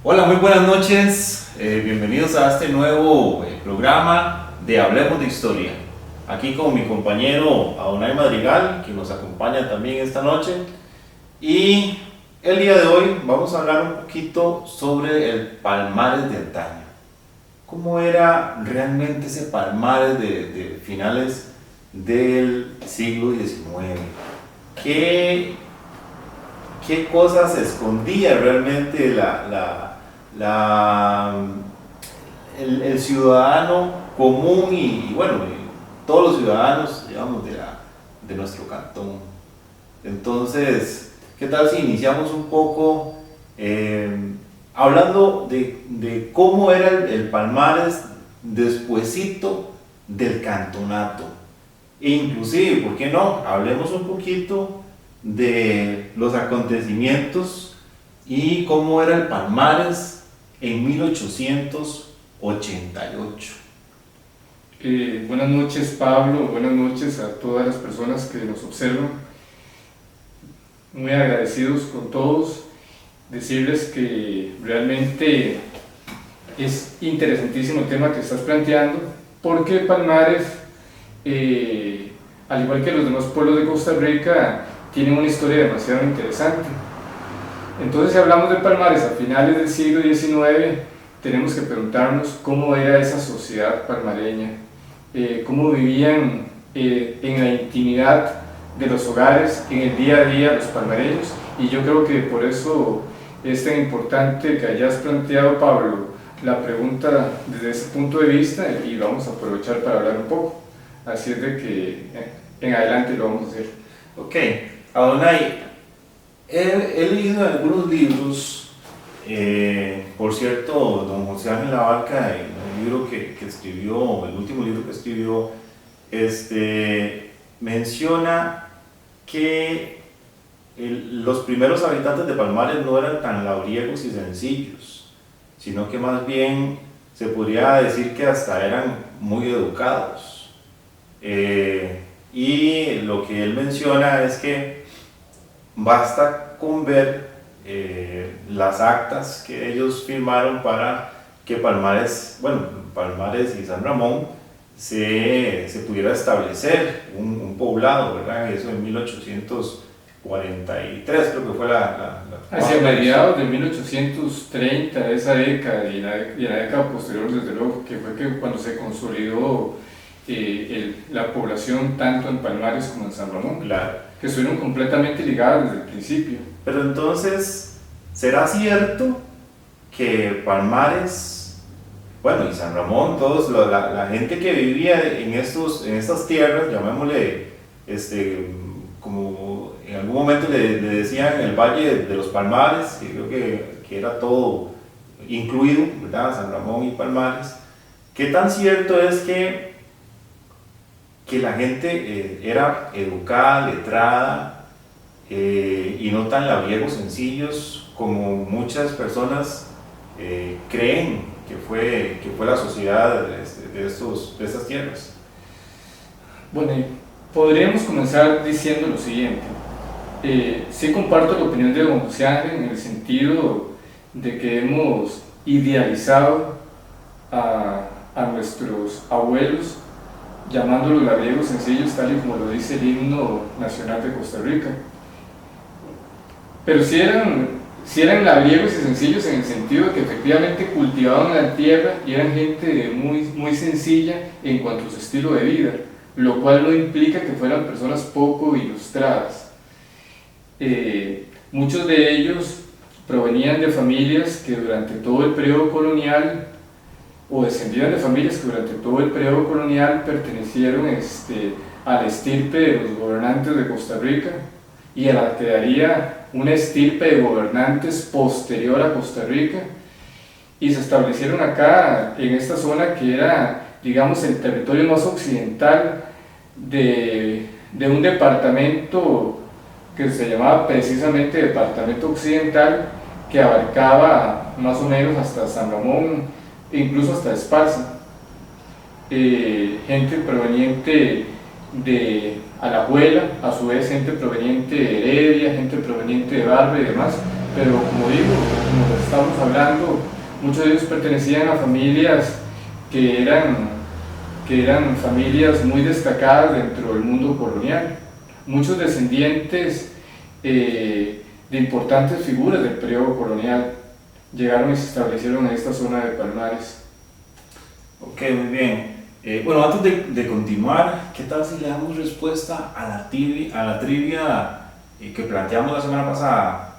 Hola, muy buenas noches. Bienvenidos a este nuevo programa de Hablemos de Historia. Aquí con mi compañero Adonai Madrigal, que nos acompaña también esta noche. Y el día de hoy vamos a hablar un poquito sobre el Palmares de antaño. ¿Cómo era realmente ese Palmares de finales del siglo XIX? ¿Qué, qué cosas escondía realmente el ciudadano común y bueno, todos los ciudadanos, digamos, de nuestro cantón? Entonces, ¿qué tal si iniciamos un poco hablando de cómo era el Palmares despuesito del cantonato? E inclusive, ¿por qué no? Hablemos un poquito de los acontecimientos y cómo era el Palmares en 1888. Buenas noches, Pablo, buenas noches a todas las personas que nos observan. Muy agradecidos con todos, decirles que realmente es interesantísimo el tema que estás planteando, porque Palmares, al igual que los demás pueblos de Costa Rica, tienen una historia demasiado interesante. Entonces, si hablamos de Palmares a finales del siglo XIX, tenemos que preguntarnos cómo era esa sociedad palmareña, cómo vivían en la intimidad de los hogares, en el día a día los palmareños, y yo creo que por eso es tan importante que hayas planteado, Pablo, la pregunta desde ese punto de vista, y vamos a aprovechar para hablar un poco. Así es de que en adelante lo vamos a hacer. Ok, Adonai, he leído en algunos libros, por cierto, don José Ángel Labarca, en el libro que escribió, el último libro que escribió, menciona que los primeros habitantes de Palmares no eran tan labriegos y sencillos, sino que más bien se podría decir que hasta eran muy educados. Y lo que él menciona es que basta con ver las actas que ellos firmaron para que Palmares y San Ramón se pudiera establecer un poblado, ¿verdad? Eso en 1843 creo que fue Hacia mediados de 1830, esa década, y la década posterior, desde luego, que fue cuando se consolidó la población tanto en Palmares como en San Ramón, claro, que estuvieron completamente ligadas desde el principio. Pero entonces, ¿será cierto que Palmares, bueno, y San Ramón, todos la gente que vivía en estas tierras, llamémosle, como en algún momento le decían el Valle de los Palmares, que creo que era todo incluido, ¿verdad? San Ramón y Palmares? ¿Qué tan cierto es que la gente era educada, letrada, y no tan labriegos sencillos como muchas personas creen que fue la sociedad de estas tierras? Bueno, podríamos comenzar diciendo lo siguiente. Sí comparto la opinión de don José Ángel en el sentido de que hemos idealizado a nuestros abuelos llamándolos labriegos sencillos, tal y como lo dice el himno nacional de Costa Rica. Pero si eran labriegos y sencillos en el sentido de que efectivamente cultivaban la tierra y eran gente muy, muy sencilla en cuanto a su estilo de vida, lo cual no implica que fueran personas poco ilustradas. Muchos de ellos provenían de familias que durante todo el periodo colonial, o descendían de familias que durante todo el periodo colonial pertenecieron a la estirpe de los gobernantes de Costa Rica, y a la que daría una estirpe de gobernantes posterior a Costa Rica, y se establecieron acá en esta zona que era, digamos, el territorio más occidental de un departamento que se llamaba precisamente Departamento Occidental, que abarcaba más o menos hasta San Ramón e incluso hasta Esparza. Gente proveniente de Alajuela, a su vez gente proveniente de Heredia, gente proveniente de Barbe y demás, pero como digo, como estamos hablando, muchos de ellos pertenecían a familias que eran familias muy destacadas dentro del mundo colonial, muchos descendientes de importantes figuras del periodo colonial llegaron y se establecieron en esta zona de Palmares. Ok, muy bien. Bueno, antes de continuar, ¿qué tal si le damos respuesta a la trivia que planteamos la semana pasada?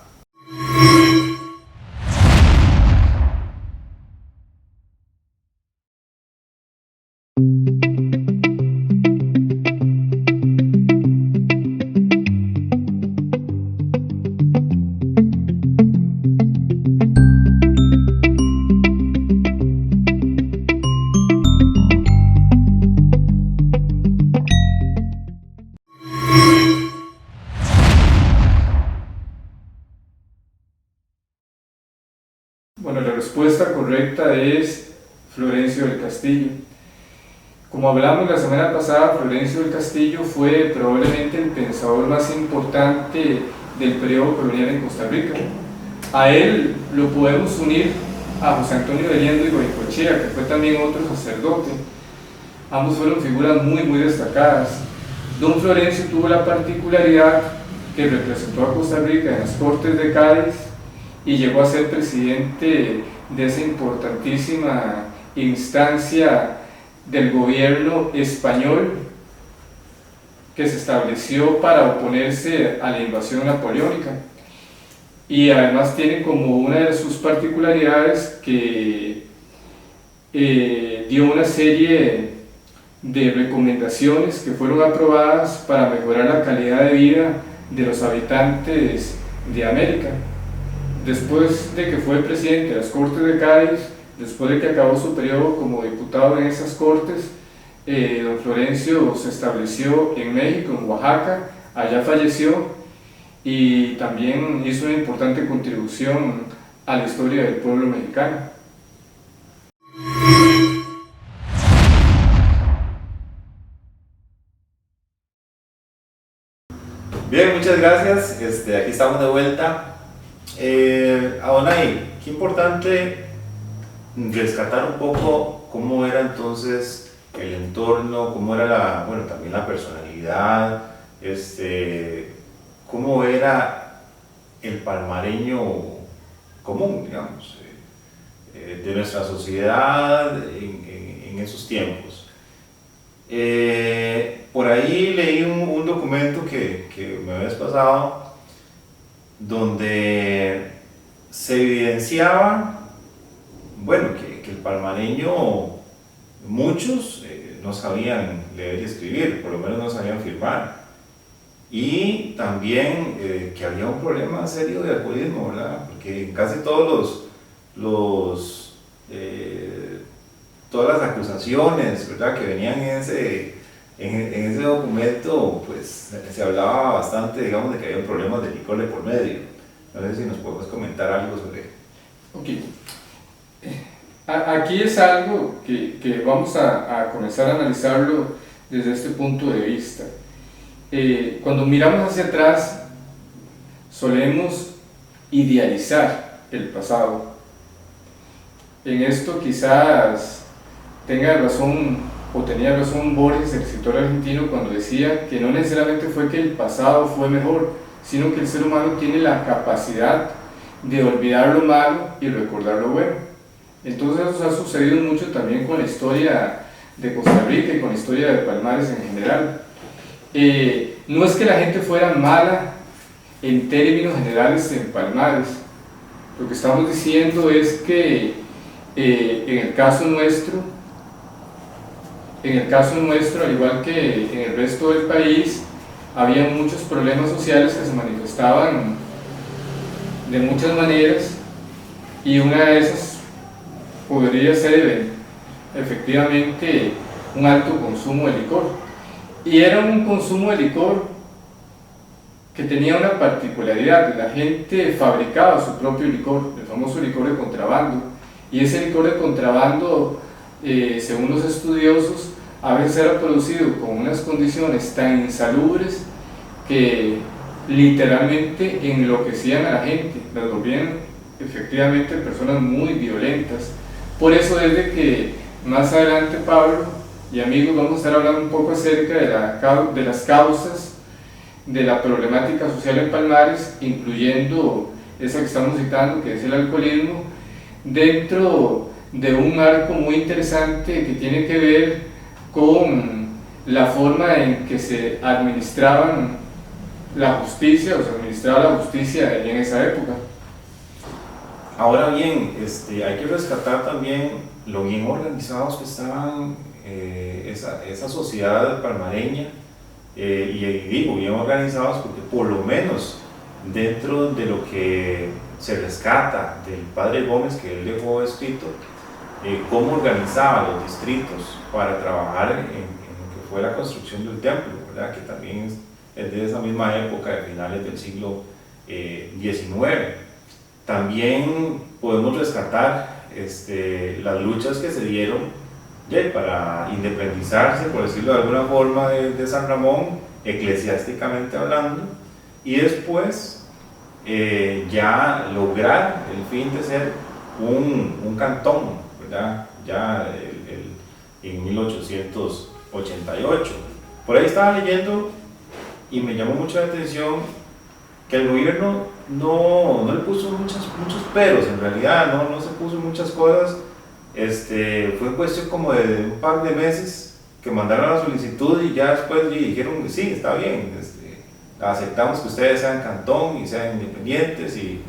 Bueno, la respuesta correcta es Florencio del Castillo. Como hablamos la semana pasada, Florencio del Castillo fue probablemente el pensador más importante del periodo colonial en Costa Rica. A él lo podemos unir a José Antonio de Liendo y Goicoechea, que fue también otro sacerdote. Ambos fueron figuras muy destacadas. Don Florencio tuvo la particularidad que representó a Costa Rica en las Cortes de Cádiz y llegó a ser presidente de esa importantísima instancia del gobierno español que se estableció para oponerse a la invasión napoleónica. Y además tiene como una de sus particularidades que dio una serie de recomendaciones que fueron aprobadas para mejorar la calidad de vida de los habitantes de América. Después de que fue presidente de las Cortes de Cádiz, después de que acabó su periodo como diputado en esas cortes, don Florencio se estableció en México, en Oaxaca, allá falleció y también hizo una importante contribución a la historia del pueblo mexicano. Bien, muchas gracias. Aquí estamos de vuelta. Adonai, qué importante rescatar un poco cómo era entonces el entorno, cómo era también la personalidad, cómo era el palmareño común, digamos, de nuestra sociedad en esos tiempos. Por ahí leí un documento que me habías pasado, donde se evidenciaba, que el palmareño, muchos no sabían leer y escribir, por lo menos no sabían firmar, y también que había un problema serio de alcoholismo, ¿verdad? Porque casi todas las acusaciones, ¿verdad?, que venían en ese documento, pues se hablaba bastante, digamos, de que había problemas de licor de por medio. No sé si nos podemos comentar algo sobre eso. Ok. Aquí es algo que vamos a comenzar a analizarlo desde este punto de vista. Cuando miramos hacia atrás, solemos idealizar el pasado. En esto quizás tenga razón o tenía razón Borges, el escritor argentino, cuando decía que no necesariamente fue que el pasado fue mejor, sino que el ser humano tiene la capacidad de olvidar lo malo y recordar lo bueno. Entonces eso ha sucedido mucho también con la historia de Costa Rica y con la historia de Palmares en general. No es que la gente fuera mala en términos generales en Palmares, lo que estamos diciendo es que en el caso nuestro, al igual que en el resto del país, había muchos problemas sociales que se manifestaban de muchas maneras, y una de esas podría ser efectivamente un alto consumo de licor. Y era un consumo de licor que tenía una particularidad: la gente fabricaba su propio licor, el famoso licor de contrabando, y ese licor de contrabando, según los estudiosos, a veces era producido con unas condiciones tan insalubres que literalmente enloquecían a la gente, las volvían efectivamente personas muy violentas. Por eso es de que más adelante, Pablo y amigos, vamos a estar hablando un poco acerca de las causas de la problemática social en Palmares, incluyendo esa que estamos citando, que es el alcoholismo, dentro de un marco muy interesante que tiene que ver con la forma en que se administraban la justicia, o se administraba la justicia en esa época. Ahora bien, hay que rescatar también lo bien organizados que estaban esa sociedad palmareña, y digo bien organizados porque por lo menos dentro de lo que se rescata del padre Gómez, que él dejó escrito, cómo organizaba los distritos para trabajar en lo que fue la construcción del templo, ¿verdad? Que también es de esa misma época, de finales del siglo XIX. También podemos rescatar las luchas que se dieron para independizarse, por decirlo de alguna forma, de San Ramón, eclesiásticamente hablando, y después ya lograr el fin de ser un cantón, ¿verdad? Ya en 1888. Por ahí estaba leyendo y me llamó mucho la atención que el gobierno no le puso muchos peros, en realidad no se puso muchas cosas. Fue cuestión como de un par de meses que mandaron la solicitud y ya después dijeron que sí, está bien, aceptamos que ustedes sean cantón y sean independientes, y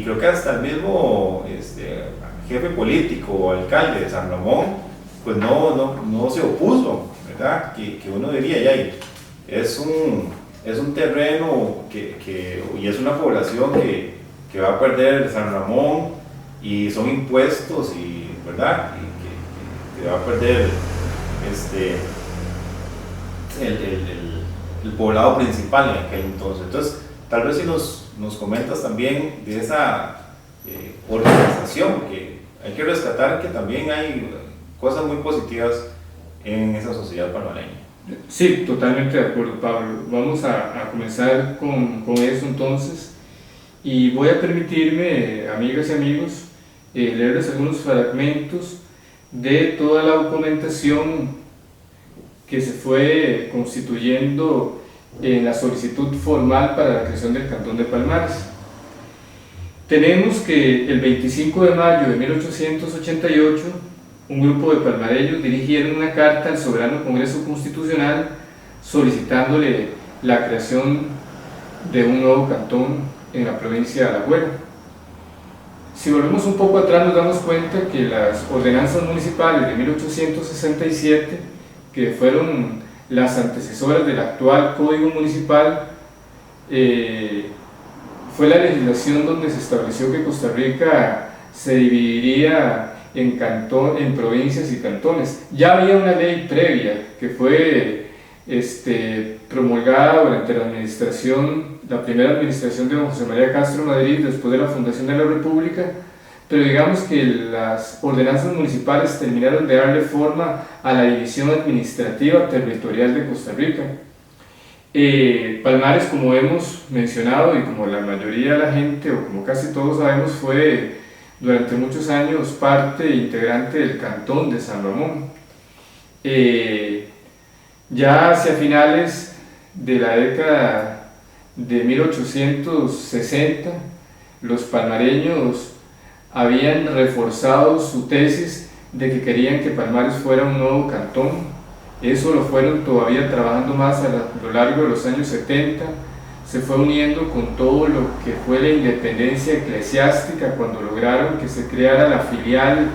creo que hasta el mismo jefe político o alcalde de San Ramón pues no se opuso, ¿verdad? Que uno diría, ya, es un terreno y es una población que va a perder San Ramón, y son impuestos, y ¿verdad? Y que va a perder el poblado principal en aquel entonces. Entonces, tal vez si nos comentas también de esa organización, que hay que rescatar que también hay cosas muy positivas en esa sociedad palmareña. Sí, totalmente de acuerdo, Pablo. Vamos a comenzar con eso entonces, y voy a permitirme, amigas y amigos, leerles algunos fragmentos de toda la documentación que se fue constituyendo en la solicitud formal para la creación del Cantón de Palmares. Tenemos que el 25 de mayo de 1888, un grupo de palmareños dirigieron una carta al Soberano Congreso Constitucional solicitándole la creación de un nuevo cantón en la provincia de Alajuela. Si volvemos un poco atrás, nos damos cuenta que las ordenanzas municipales de 1867, que fueron las antecesoras del actual Código Municipal, fue la legislación donde se estableció que Costa Rica se dividiría en provincias y cantones. Ya había una ley previa que fue promulgada durante la primera administración de don José María Castro Madrid, después de la fundación de la República, pero digamos que las ordenanzas municipales terminaron de darle forma a la división administrativa territorial de Costa Rica. Palmares, como hemos mencionado y como la mayoría de la gente, o como casi todos sabemos, fue durante muchos años parte integrante del cantón de San Ramón. Ya hacia finales de la década de 1860, los palmareños habían reforzado su tesis de que querían que Palmares fuera un nuevo cantón. Eso lo fueron todavía trabajando más a lo largo de los años 70, se fue uniendo con todo lo que fue la independencia eclesiástica, cuando lograron que se creara la filial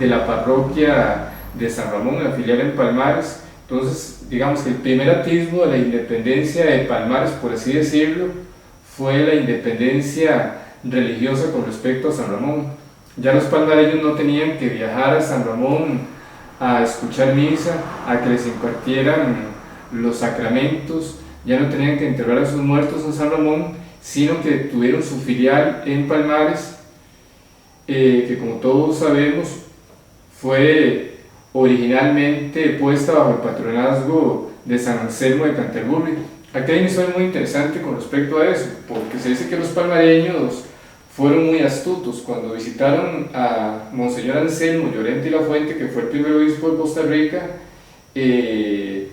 de la parroquia de San Ramón, la filial en Palmares. Entonces, digamos que el primer atisbo de la independencia de Palmares, por así decirlo, fue la independencia religiosa con respecto a San Ramón. Ya los palmareños no tenían que viajar a San Ramón a escuchar misa, a que les impartieran los sacramentos, ya no tenían que enterrar a sus muertos en San Ramón, sino que tuvieron su filial en Palmares, que como todos sabemos fue originalmente puesta bajo el patronazgo de San Anselmo de Canterbury, Aquí hay una historia muy interesante con respecto a eso, porque se dice que los palmareños fueron muy astutos cuando visitaron a Monseñor Anselmo Llorente y La Fuente, que fue el primer obispo de Costa Rica. Le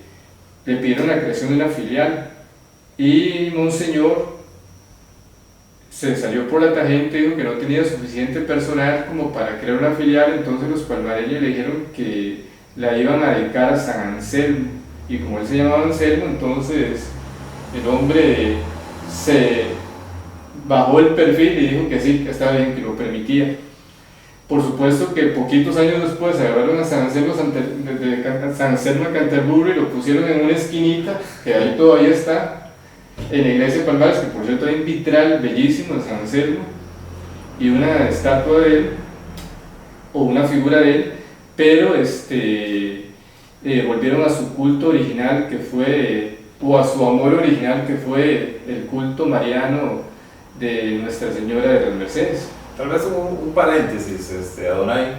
pidieron la creación de una filial y Monseñor se salió por la tangente, dijo que no tenía suficiente personal como para crear una filial. Entonces los palmareños le dijeron que la iban a dedicar a San Anselmo, y como él se llamaba Anselmo, entonces el hombre se bajó el perfil y dijo que sí, que estaba bien, que lo permitía. Por supuesto que poquitos años después agarraron a San Anselmo, San Anselmo de Canterbury, y lo pusieron en una esquinita, que ahí todavía está, en la iglesia de Palmares, que por cierto hay un vitral bellísimo de San Anselmo, y una estatua de él, o una figura de él, pero volvieron a su culto original, que fue, o a su amor original, que fue el culto mariano de Nuestra Señora de las Mercedes. Tal vez un paréntesis, Adonai,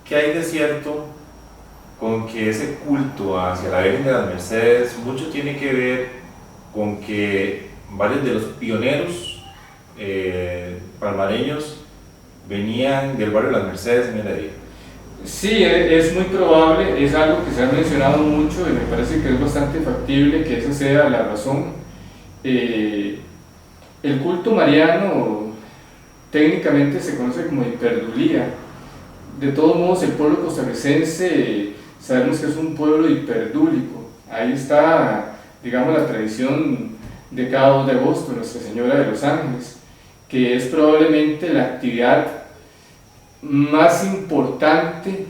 ¿qué hay de cierto con que ese culto hacia la Virgen de las Mercedes mucho tiene que ver con que varios de los pioneros palmareños venían del barrio de las Mercedes en Heredia? Sí, es muy probable, es algo que se ha mencionado mucho y me parece que es bastante factible que esa sea la razón. El culto mariano técnicamente se conoce como hiperdulía. De todos modos, el pueblo costarricense sabemos que es un pueblo hiperdúlico. Ahí está, digamos, la tradición de cada 2 de agosto, Nuestra Señora de los Ángeles, que es probablemente la actividad más importante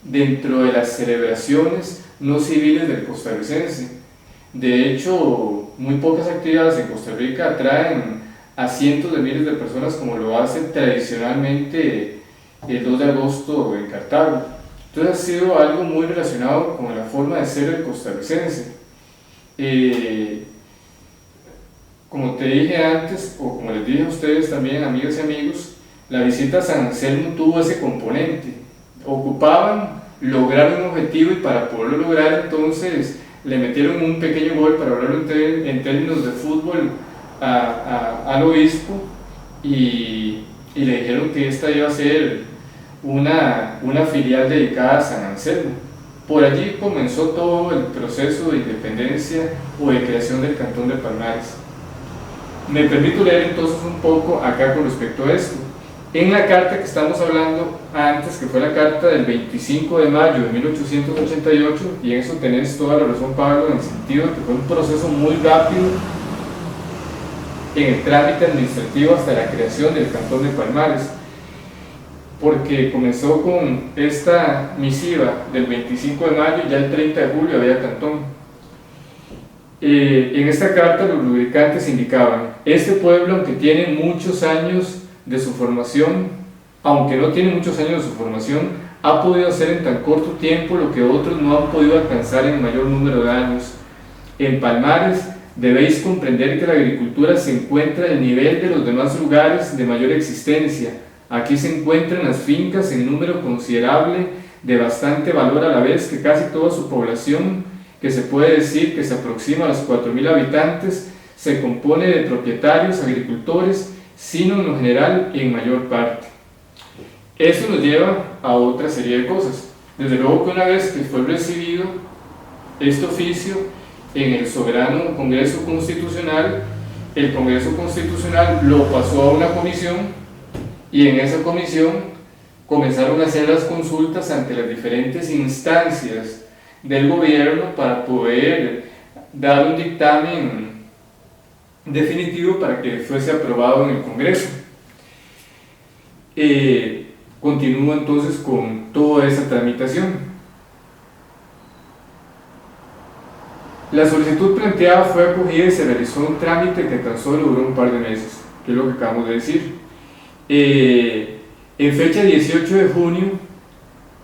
dentro de las celebraciones no civiles del costarricense. De hecho, muy pocas actividades en Costa Rica atraen a cientos de miles de personas como lo hace tradicionalmente el 2 de agosto en Cartago. Entonces ha sido algo muy relacionado con la forma de ser el costarricense. Como te dije antes, o como les dije a ustedes también, amigas y amigos, la visita a San Anselmo tuvo ese componente. Ocupaban lograr un objetivo, y para poderlo lograr entonces le metieron un pequeño gol, para hablarlo en términos de fútbol, al obispo, y le dijeron que esta iba a ser una filial dedicada a San Anselmo. Por allí comenzó todo el proceso de independencia o de creación del Cantón de Palmares. Me permito leer entonces un poco acá con respecto a esto. En la carta que estamos hablando antes, que fue la carta del 25 de mayo de 1888, y en eso tenés toda la razón, Pablo, en el sentido de que fue un proceso muy rápido en el trámite administrativo hasta la creación del Cantón de Palmares, porque comenzó con esta misiva del 25 de mayo y ya el 30 de julio había cantón. En esta carta los rubricantes indicaban: este pueblo, aunque tiene muchos años de su formación, ha podido hacer en tan corto tiempo lo que otros no han podido alcanzar en mayor número de años. En Palmares debéis comprender que la agricultura se encuentra al nivel de los demás lugares de mayor existencia. Aquí se encuentran las fincas en número considerable, de bastante valor, a la vez que casi toda su población, que se puede decir que se aproxima a los 4.000 habitantes, se compone de propietarios, agricultores, sino en lo general y en mayor parte. Eso nos lleva a otra serie de cosas. Desde luego que una vez que fue recibido este oficio en el soberano Congreso Constitucional, el Congreso Constitucional lo pasó a una comisión, y en esa comisión comenzaron a hacer las consultas ante las diferentes instancias del gobierno para poder dar un dictamen definitivo para que fuese aprobado en el Congreso. Continúo entonces con toda esa tramitación. La solicitud planteada fue acogida y se realizó un trámite que tan solo duró un par de meses, que es lo que acabamos de decir. En fecha 18 de junio,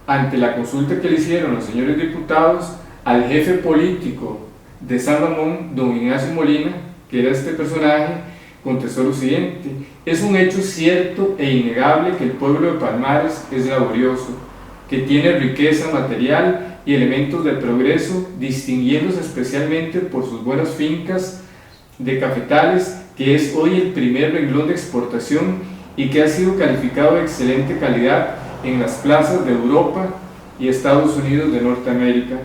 ante la consulta que le hicieron los señores diputados, al jefe político de San Ramón, don Ignacio Molina, que era este personaje, contestó lo siguiente: es un hecho cierto e innegable que el pueblo de Palmares es laborioso, que tiene riqueza material y elementos de progreso, distinguiéndose especialmente por sus buenas fincas de cafetales, que es hoy el primer renglón de exportación y que ha sido calificado de excelente calidad en las plazas de Europa y Estados Unidos de Norteamérica.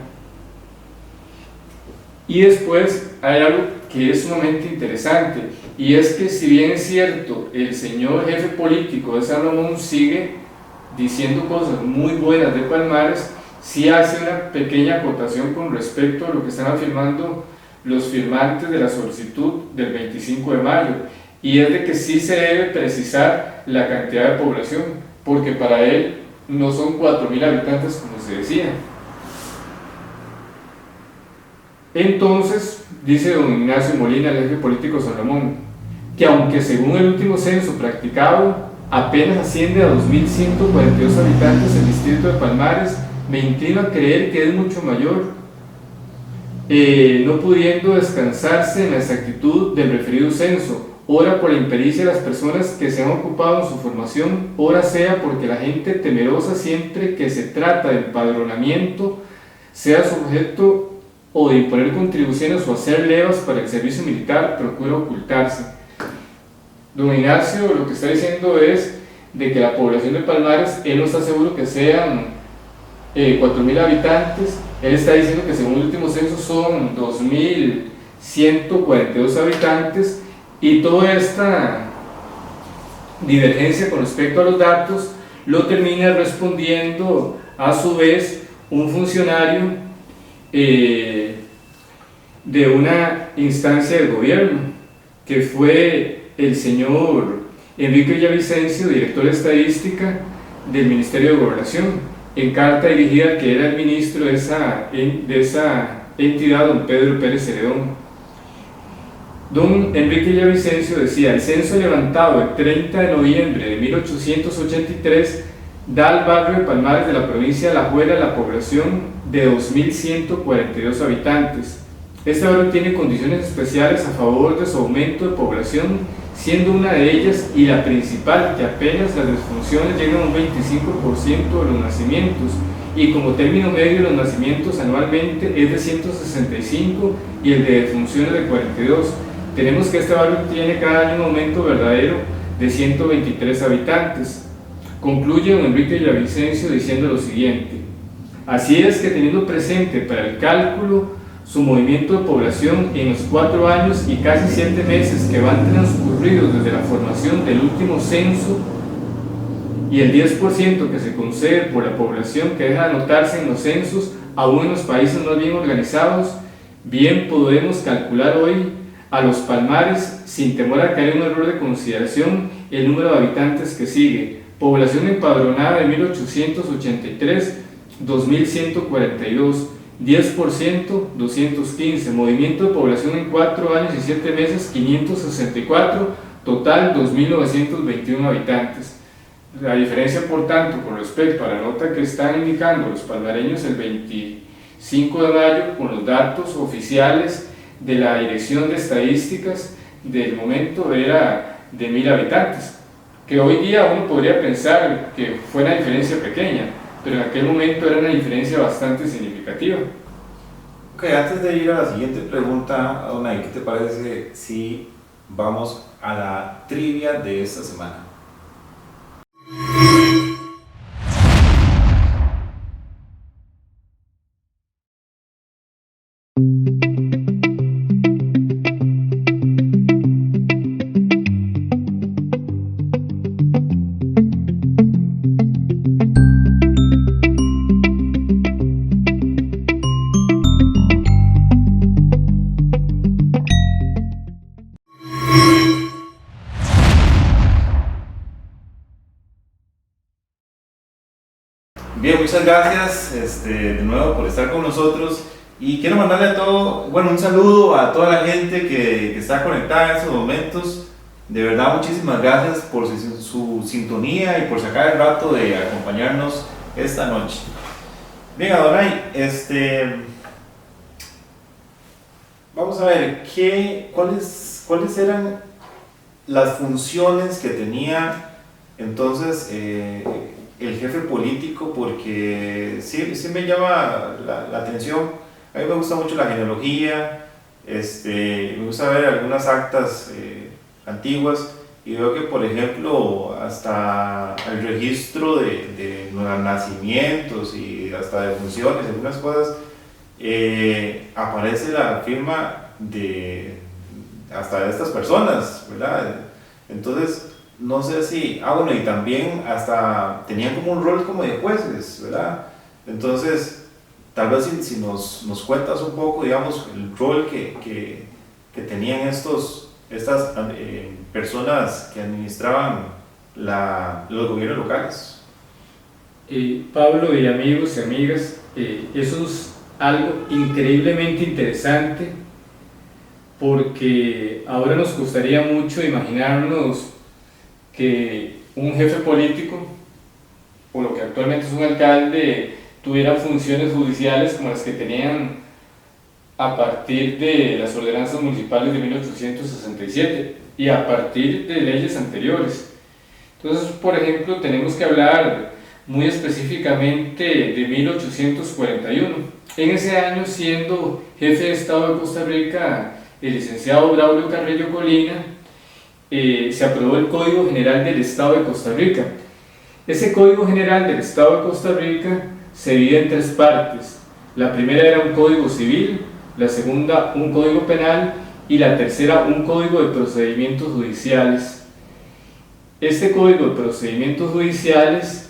Y después hay algo que es sumamente interesante, y es que si bien es cierto, el señor jefe político de San Ramón sigue diciendo cosas muy buenas de Palmares, sí hace una pequeña acotación con respecto a lo que están afirmando los firmantes de la solicitud del 25 de mayo, y es de que sí se debe precisar la cantidad de población, porque para él no son 4.000 habitantes como se decía. Entonces, dice don Ignacio Molina, el jefe político de San Ramón, que aunque según el último censo practicado apenas asciende a 2.142 habitantes el distrito de Palmares, me inclino a creer que es mucho mayor, no pudiendo descansarse en la exactitud del referido censo, ora por la impericia de las personas que se han ocupado en su formación, ora sea porque la gente temerosa siempre que se trata de empadronamiento sea sujeto o de imponer contribuciones o hacer levas para el servicio militar, procura ocultarse. Don Ignacio lo que está diciendo es de que la población de Palmares, él no está seguro que sean 4.000 habitantes, él está diciendo que según el último censo son 2.142 habitantes, y toda esta divergencia con respecto a los datos lo termina respondiendo a su vez un funcionario de una instancia del gobierno, que fue el señor Enrique Villavicencio, director de estadística del Ministerio de Gobernación, en carta dirigida al que era el ministro de esa entidad, don Pedro Pérez Celedón. Don Enrique Villavicencio decía: el censo levantado el 30 de noviembre de 1883 da al barrio de Palmares de la provincia de Alajuela la población de 2.142 habitantes. Este barrio tiene condiciones especiales a favor de su aumento de población, siendo una de ellas y la principal que apenas las defunciones llegan a un 25% de los nacimientos, y como término medio los nacimientos anualmente es de 165 y el de defunciones de 42. Tenemos que este barrio tiene cada año un aumento verdadero de 123 habitantes. Concluye don Enrique Villavicencio diciendo lo siguiente: así es que teniendo presente para el cálculo su movimiento de población en los 4 años y casi 7 meses que van transcurridos desde la formación del último censo, y el 10% que se concede por la población que deja de anotarse en los censos, aún en los países más bien organizados, bien podemos calcular hoy a los Palmares, sin temor a que haya un error de consideración, el número de habitantes que sigue: población empadronada de 1883, 2.142, 10%, 215, movimiento de población en 4 años y 7 meses, 564, total 2.921 habitantes. La diferencia, por tanto, con respecto a la nota que están indicando los palmareños el 25 de mayo, con los datos oficiales de la Dirección de Estadísticas del momento, era de 1.000 habitantes, que hoy día uno podría pensar que fue una diferencia pequeña, pero en aquel momento era una diferencia bastante significativa. Ok, antes de ir a la siguiente pregunta, Adonai, ¿qué te parece si vamos a la trivia de esta semana? Bien, muchas gracias de nuevo por estar con nosotros, y quiero mandarle un saludo a toda la gente que está conectada en estos momentos. De verdad, muchísimas gracias por su sintonía y por sacar el rato de acompañarnos esta noche. Bien, Adonai, vamos a ver cuáles eran las funciones que tenía entonces el jefe político porque sí me llama la atención. A mí me gusta mucho la genealogía, me gusta ver algunas actas antiguas y veo que, por ejemplo, hasta el registro de nacimientos y hasta de funciones, algunas cosas, aparece la firma hasta de estas personas, ¿verdad? Entonces, no sé si, bueno, y también hasta tenían como un rol como de jueces, ¿verdad? Entonces, tal vez si nos cuentas un poco, digamos, el rol que tenían estas personas que administraban los gobiernos locales. Pablo y amigos y amigas, eso es algo increíblemente interesante porque ahora nos gustaría mucho imaginarnos que un jefe político, o lo que actualmente es un alcalde, tuviera funciones judiciales como las que tenían a partir de las ordenanzas municipales de 1867 y a partir de leyes anteriores. Entonces, por ejemplo, tenemos que hablar muy específicamente de 1841. En ese año, siendo jefe de Estado de Costa Rica el licenciado Braulio Carrillo Colina, se aprobó el Código General del Estado de Costa Rica. Ese Código General del Estado de Costa Rica se divide en 3 partes. La primera era un código civil, la segunda un código penal y la tercera un código de procedimientos judiciales. Este código de procedimientos judiciales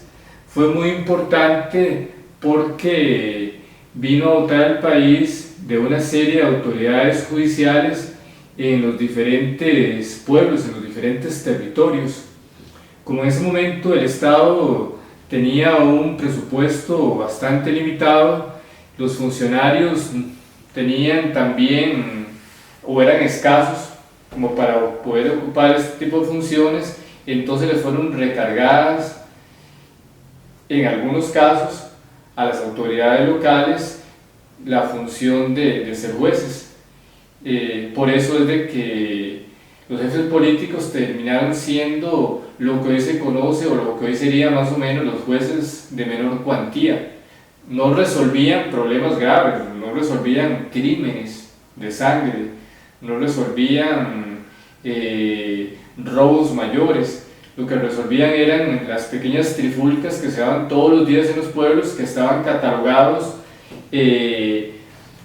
fue muy importante porque vino a dotar al país de una serie de autoridades judiciales en los diferentes pueblos, en los diferentes territorios. Como en ese momento el Estado tenía un presupuesto bastante limitado, los funcionarios tenían también, o eran escasos, como para poder ocupar este tipo de funciones, entonces les fueron recargadas, en algunos casos, a las autoridades locales la función de ser jueces. Por eso es de que los jefes políticos terminaron siendo lo que hoy se conoce, o lo que hoy sería más o menos los jueces de menor cuantía. No resolvían problemas graves, no resolvían crímenes de sangre, no resolvían robos mayores. Lo que resolvían eran las pequeñas trifulcas que se daban todos los días en los pueblos, que estaban catalogados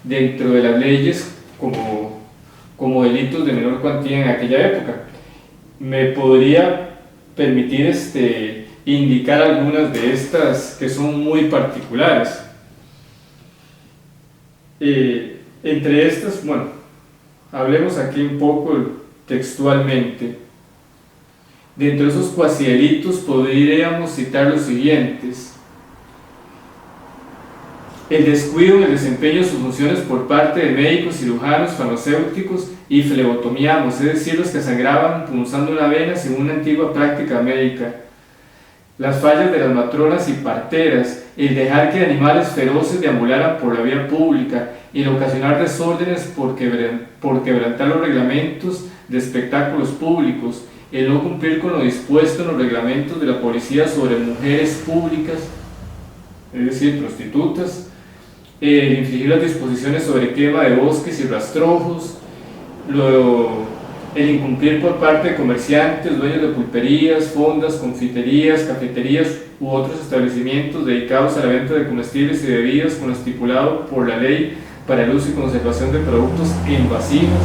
dentro de las leyes como delitos de menor cuantía en aquella época. Me podría permitir indicar algunas de estas que son muy particulares. Entre estas, bueno, hablemos aquí un poco textualmente. Dentro de esos cuasidelitos podríamos citar los siguientes: el descuido en el desempeño de sus funciones por parte de médicos, cirujanos, farmacéuticos y flebotomianos, es decir, los que sangraban punzando una vena según una antigua práctica médica. Las fallas de las matronas y parteras, el dejar que animales feroces deambularan por la vía pública, el ocasionar desórdenes por quebrantar los reglamentos de espectáculos públicos, el no cumplir con lo dispuesto en los reglamentos de la policía sobre mujeres públicas, es decir, prostitutas, el infringir las disposiciones sobre quema de bosques y rastrojos, el incumplir por parte de comerciantes, dueños de pulperías, fondas, confiterías, cafeterías u otros establecimientos dedicados a la venta de comestibles y bebidas con lo estipulado por la ley para el uso y conservación de productos en vasijas,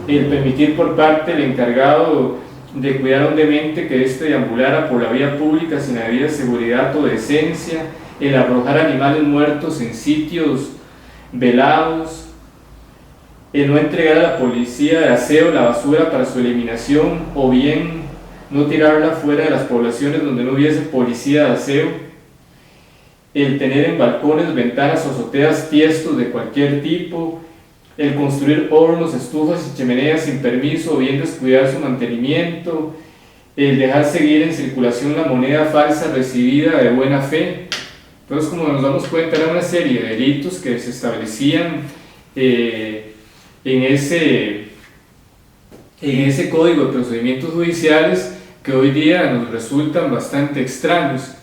el permitir por parte del encargado de cuidar a un demente que éste deambulara por la vía pública sin la debida seguridad o decencia, el arrojar animales muertos en sitios velados, el no entregar a la policía de aseo la basura para su eliminación, o bien no tirarla fuera de las poblaciones donde no hubiese policía de aseo, el tener en balcones, ventanas o azoteas tiestos de cualquier tipo, el construir hornos, estufas y chimeneas sin permiso o bien descuidar su mantenimiento, el dejar seguir en circulación la moneda falsa recibida de buena fe. Entonces, como nos damos cuenta, era una serie de delitos que se establecían en ese Código de Procedimientos Judiciales, que hoy día nos resultan bastante extraños.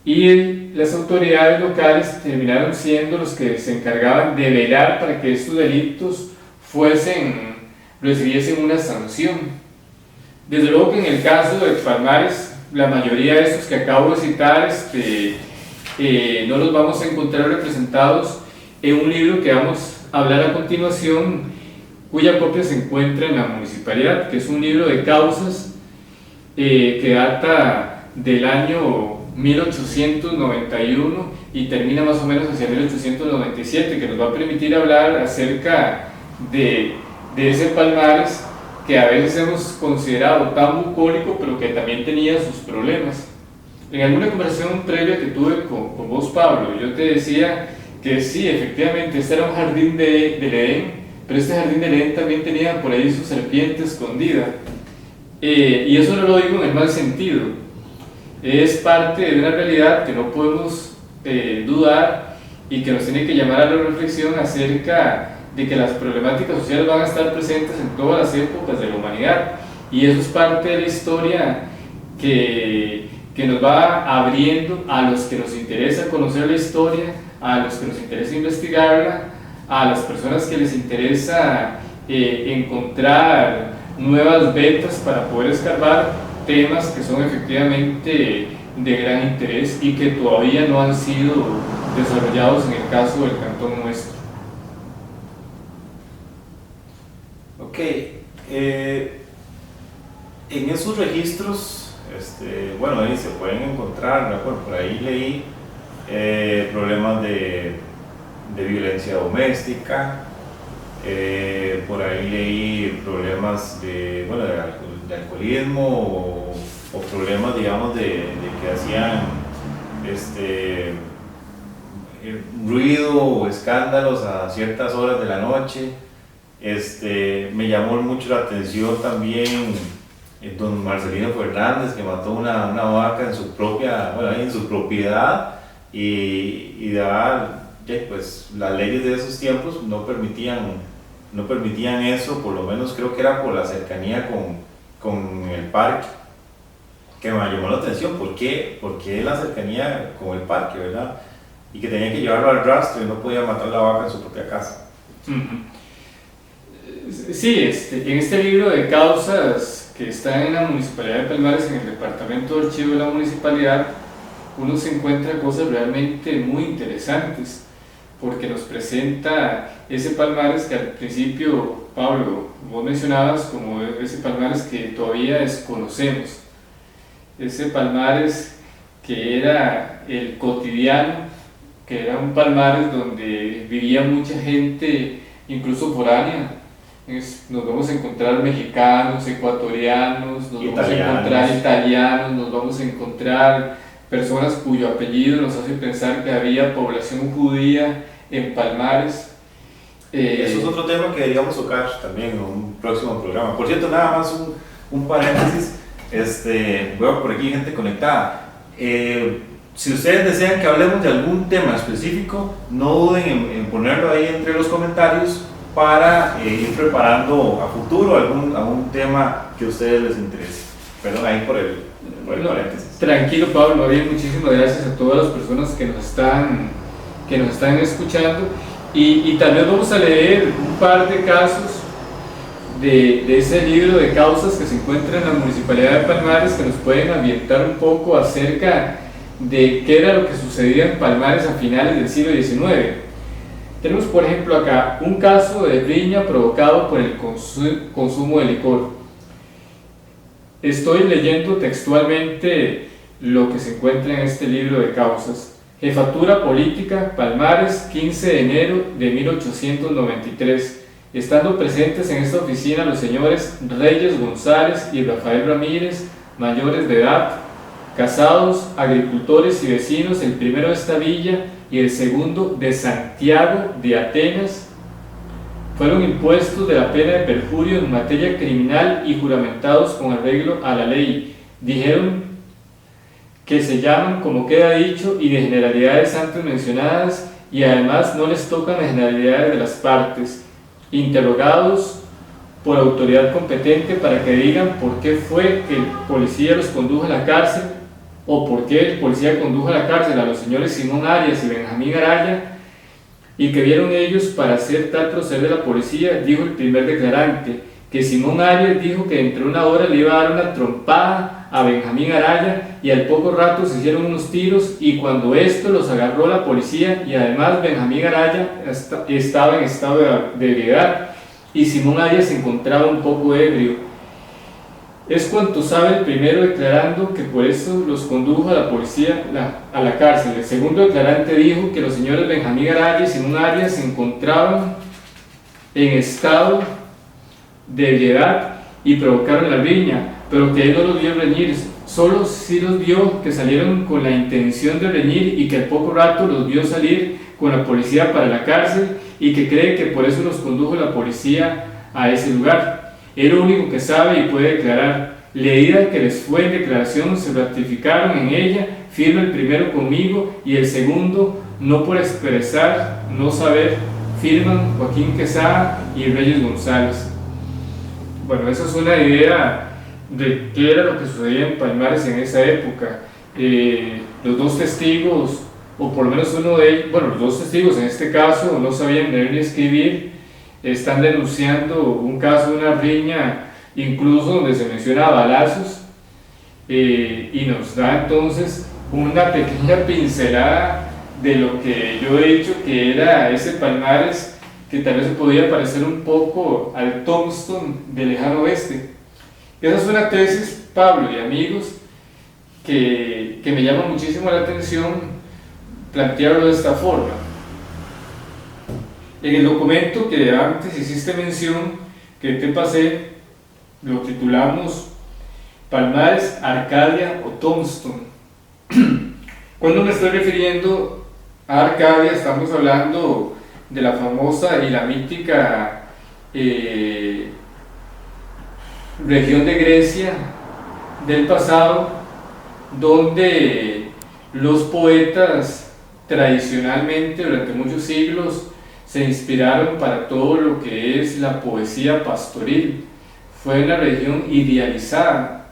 Y las autoridades locales terminaron siendo los que se encargaban de velar para que estos delitos recibiesen una sanción. Desde luego que en el caso de Palmares, la mayoría de estos que acabo de citar no los vamos a encontrar representados en un libro que vamos a hablar a continuación, cuya copia se encuentra en la municipalidad, que es un libro de causas que data del año 1891 y termina más o menos hacia 1897, que nos va a permitir hablar acerca de ese Palmares que a veces hemos considerado tan bucólico, pero que también tenía sus problemas. En alguna conversación previa que tuve con vos, Pablo, yo te decía que sí, efectivamente, este era un jardín del Edén, pero este jardín del Edén también tenía por ahí su serpiente escondida. Y eso no lo digo en el mal sentido, es parte de una realidad que no podemos dudar y que nos tiene que llamar a la reflexión acerca de que las problemáticas sociales van a estar presentes en todas las épocas de la humanidad, y eso es parte de la historia que nos va abriendo a los que nos interesa conocer la historia, a los que nos interesa investigarla, a las personas que les interesa encontrar nuevas vetas para poder escarbar temas que son efectivamente de gran interés y que todavía no han sido desarrollados en el caso del cantón nuestro. Ok, en esos registros, bueno, ahí se pueden encontrar, bueno, por ahí leí problemas de violencia doméstica, por ahí leí problemas de alcoholismo o problemas, digamos, de que hacían ruido o escándalos a ciertas horas de la noche. Me llamó mucho la atención también don Marcelino Fernández, que mató una vaca en su propiedad y pues las leyes de esos tiempos no permitían eso, por lo menos creo que era por la cercanía con el parque, que me llamó la atención. ¿Por qué la cercanía con el parque, verdad? Y que tenía que llevarlo al rastro y no podía matar la vaca en su propia casa. Sí, en este libro de causas que está en la Municipalidad de Palmares, en el Departamento de Archivo de la Municipalidad, uno se encuentra cosas realmente muy interesantes, porque nos presenta ese Palmares que al principio, Pablo, vos mencionabas como ese Palmares que todavía desconocemos, ese Palmares que era el cotidiano, que era un Palmares donde vivía mucha gente, incluso foránea. Nos vamos a encontrar mexicanos, ecuatorianos, nos vamos a encontrar italianos, nos vamos a encontrar personas cuyo apellido nos hace pensar que había población judía en Palmares. Eso es otro tema que deberíamos tocar también en un próximo programa. Por cierto, nada más un paréntesis, veo por aquí gente conectada. Si ustedes desean que hablemos de algún tema específico, no duden en ponerlo ahí entre los comentarios para ir preparando a futuro algún tema que a ustedes les interese. Perdón ahí por el paréntesis. Tranquilo, Pablo, bien, muchísimas gracias a todas las personas que nos están escuchando, y tal vez vamos a leer un par de casos de ese libro de causas que se encuentra en la Municipalidad de Palmares, que nos pueden ambientar un poco acerca de qué era lo que sucedía en Palmares a finales del siglo XIX. Tenemos, por ejemplo, acá un caso de riña provocado por el consumo de licor. Estoy leyendo textualmente lo que se encuentra en este libro de causas. Jefatura política, Palmares, 15 de enero de 1893. Estando presentes en esta oficina los señores Reyes González y Rafael Ramírez, mayores de edad, casados, agricultores y vecinos, el primero de esta villa y el segundo de Santiago de Atenas, fueron impuestos de la pena de perjurio en materia criminal y juramentados con arreglo a la ley. Dijeron que se llaman como queda dicho y de generalidades antes mencionadas, y además no les tocan las generalidades de las partes. Interrogados por autoridad competente para que digan por qué fue que el policía los condujo a la cárcel, o por qué el policía condujo a la cárcel a los señores Simón Arias y Benjamín Araya, y que vieron ellos para hacer tal proceder de la policía. Dijo el primer declarante que Simón Arias dijo que dentro de una hora le iba a dar una trompada a Benjamín Araya, y al poco rato se hicieron unos tiros, y cuando esto los agarró la policía, y además Benjamín Araya estaba en estado de ebriedad y Simón Arias se encontraba un poco ebrio. Es cuanto sabe el primero declarando que por eso los condujo a la policía a la cárcel. El segundo declarante dijo que los señores Benjamín Araya y Simón Arias se encontraban en estado de ebriedad y provocaron la riña, pero que él no los vio reñir, solo sí los vio que salieron con la intención de reñir, y que al poco rato los vio salir con la policía para la cárcel, y que cree que por eso los condujo la policía a ese lugar. Es lo único que sabe y puede declarar. Leída que les fue en declaración, se ratificaron en ella, firma el primero conmigo y el segundo, no por expresar, no saber, firman Joaquín Quesada y Reyes González. Bueno, esa es una idea de qué era lo que sucedía en Palmares en esa época. Los dos testigos, o por lo menos uno de ellos, bueno, los dos testigos en este caso no sabían leer ni escribir, están denunciando un caso de una riña, incluso donde se menciona balazos, y nos da entonces una pequeña pincelada de lo que yo he dicho que era ese Palmares, que tal vez se podía parecer un poco al Tombstone del lejano oeste. Esa es una tesis, Pablo y amigos, que me llama muchísimo la atención plantearlo de esta forma. En el documento que antes hiciste mención, que te pasé, lo titulamos Palmares, Arcadia o Tombstone. Cuando me estoy refiriendo a Arcadia, estamos hablando de la famosa y la mítica región de Grecia del pasado, donde los poetas tradicionalmente durante muchos siglos se inspiraron para todo lo que es la poesía pastoril. Fue una región idealizada,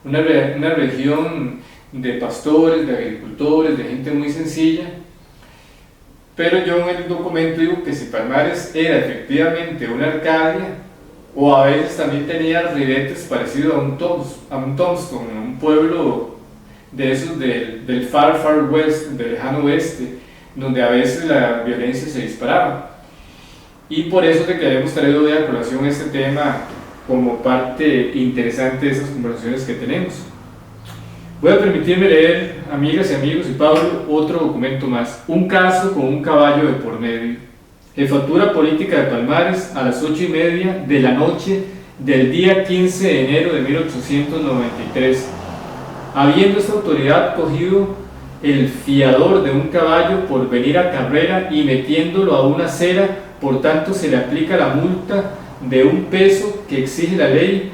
una región de pastores, de agricultores, de gente muy sencilla. Pero yo en el documento digo que si Palmares era efectivamente una Arcadia, o a veces también tenía ribetes parecidos a un Tombstone, un pueblo de esos del far west, del lejano oeste, donde a veces la violencia se disparaba. Y por eso te queremos traer hoy a colación este tema como parte interesante de esas conversaciones que tenemos. Voy a permitirme leer, amigas y amigos y Pablo, otro documento más. Un caso con un caballo de por medio. Jefatura política de Palmares a las 8:30 de la noche del día 15 de enero de 1893. Habiendo esta autoridad cogido el fiador de un caballo por venir a carrera y metiéndolo a una acera, por tanto se le aplica la multa de 1 peso que exige la ley,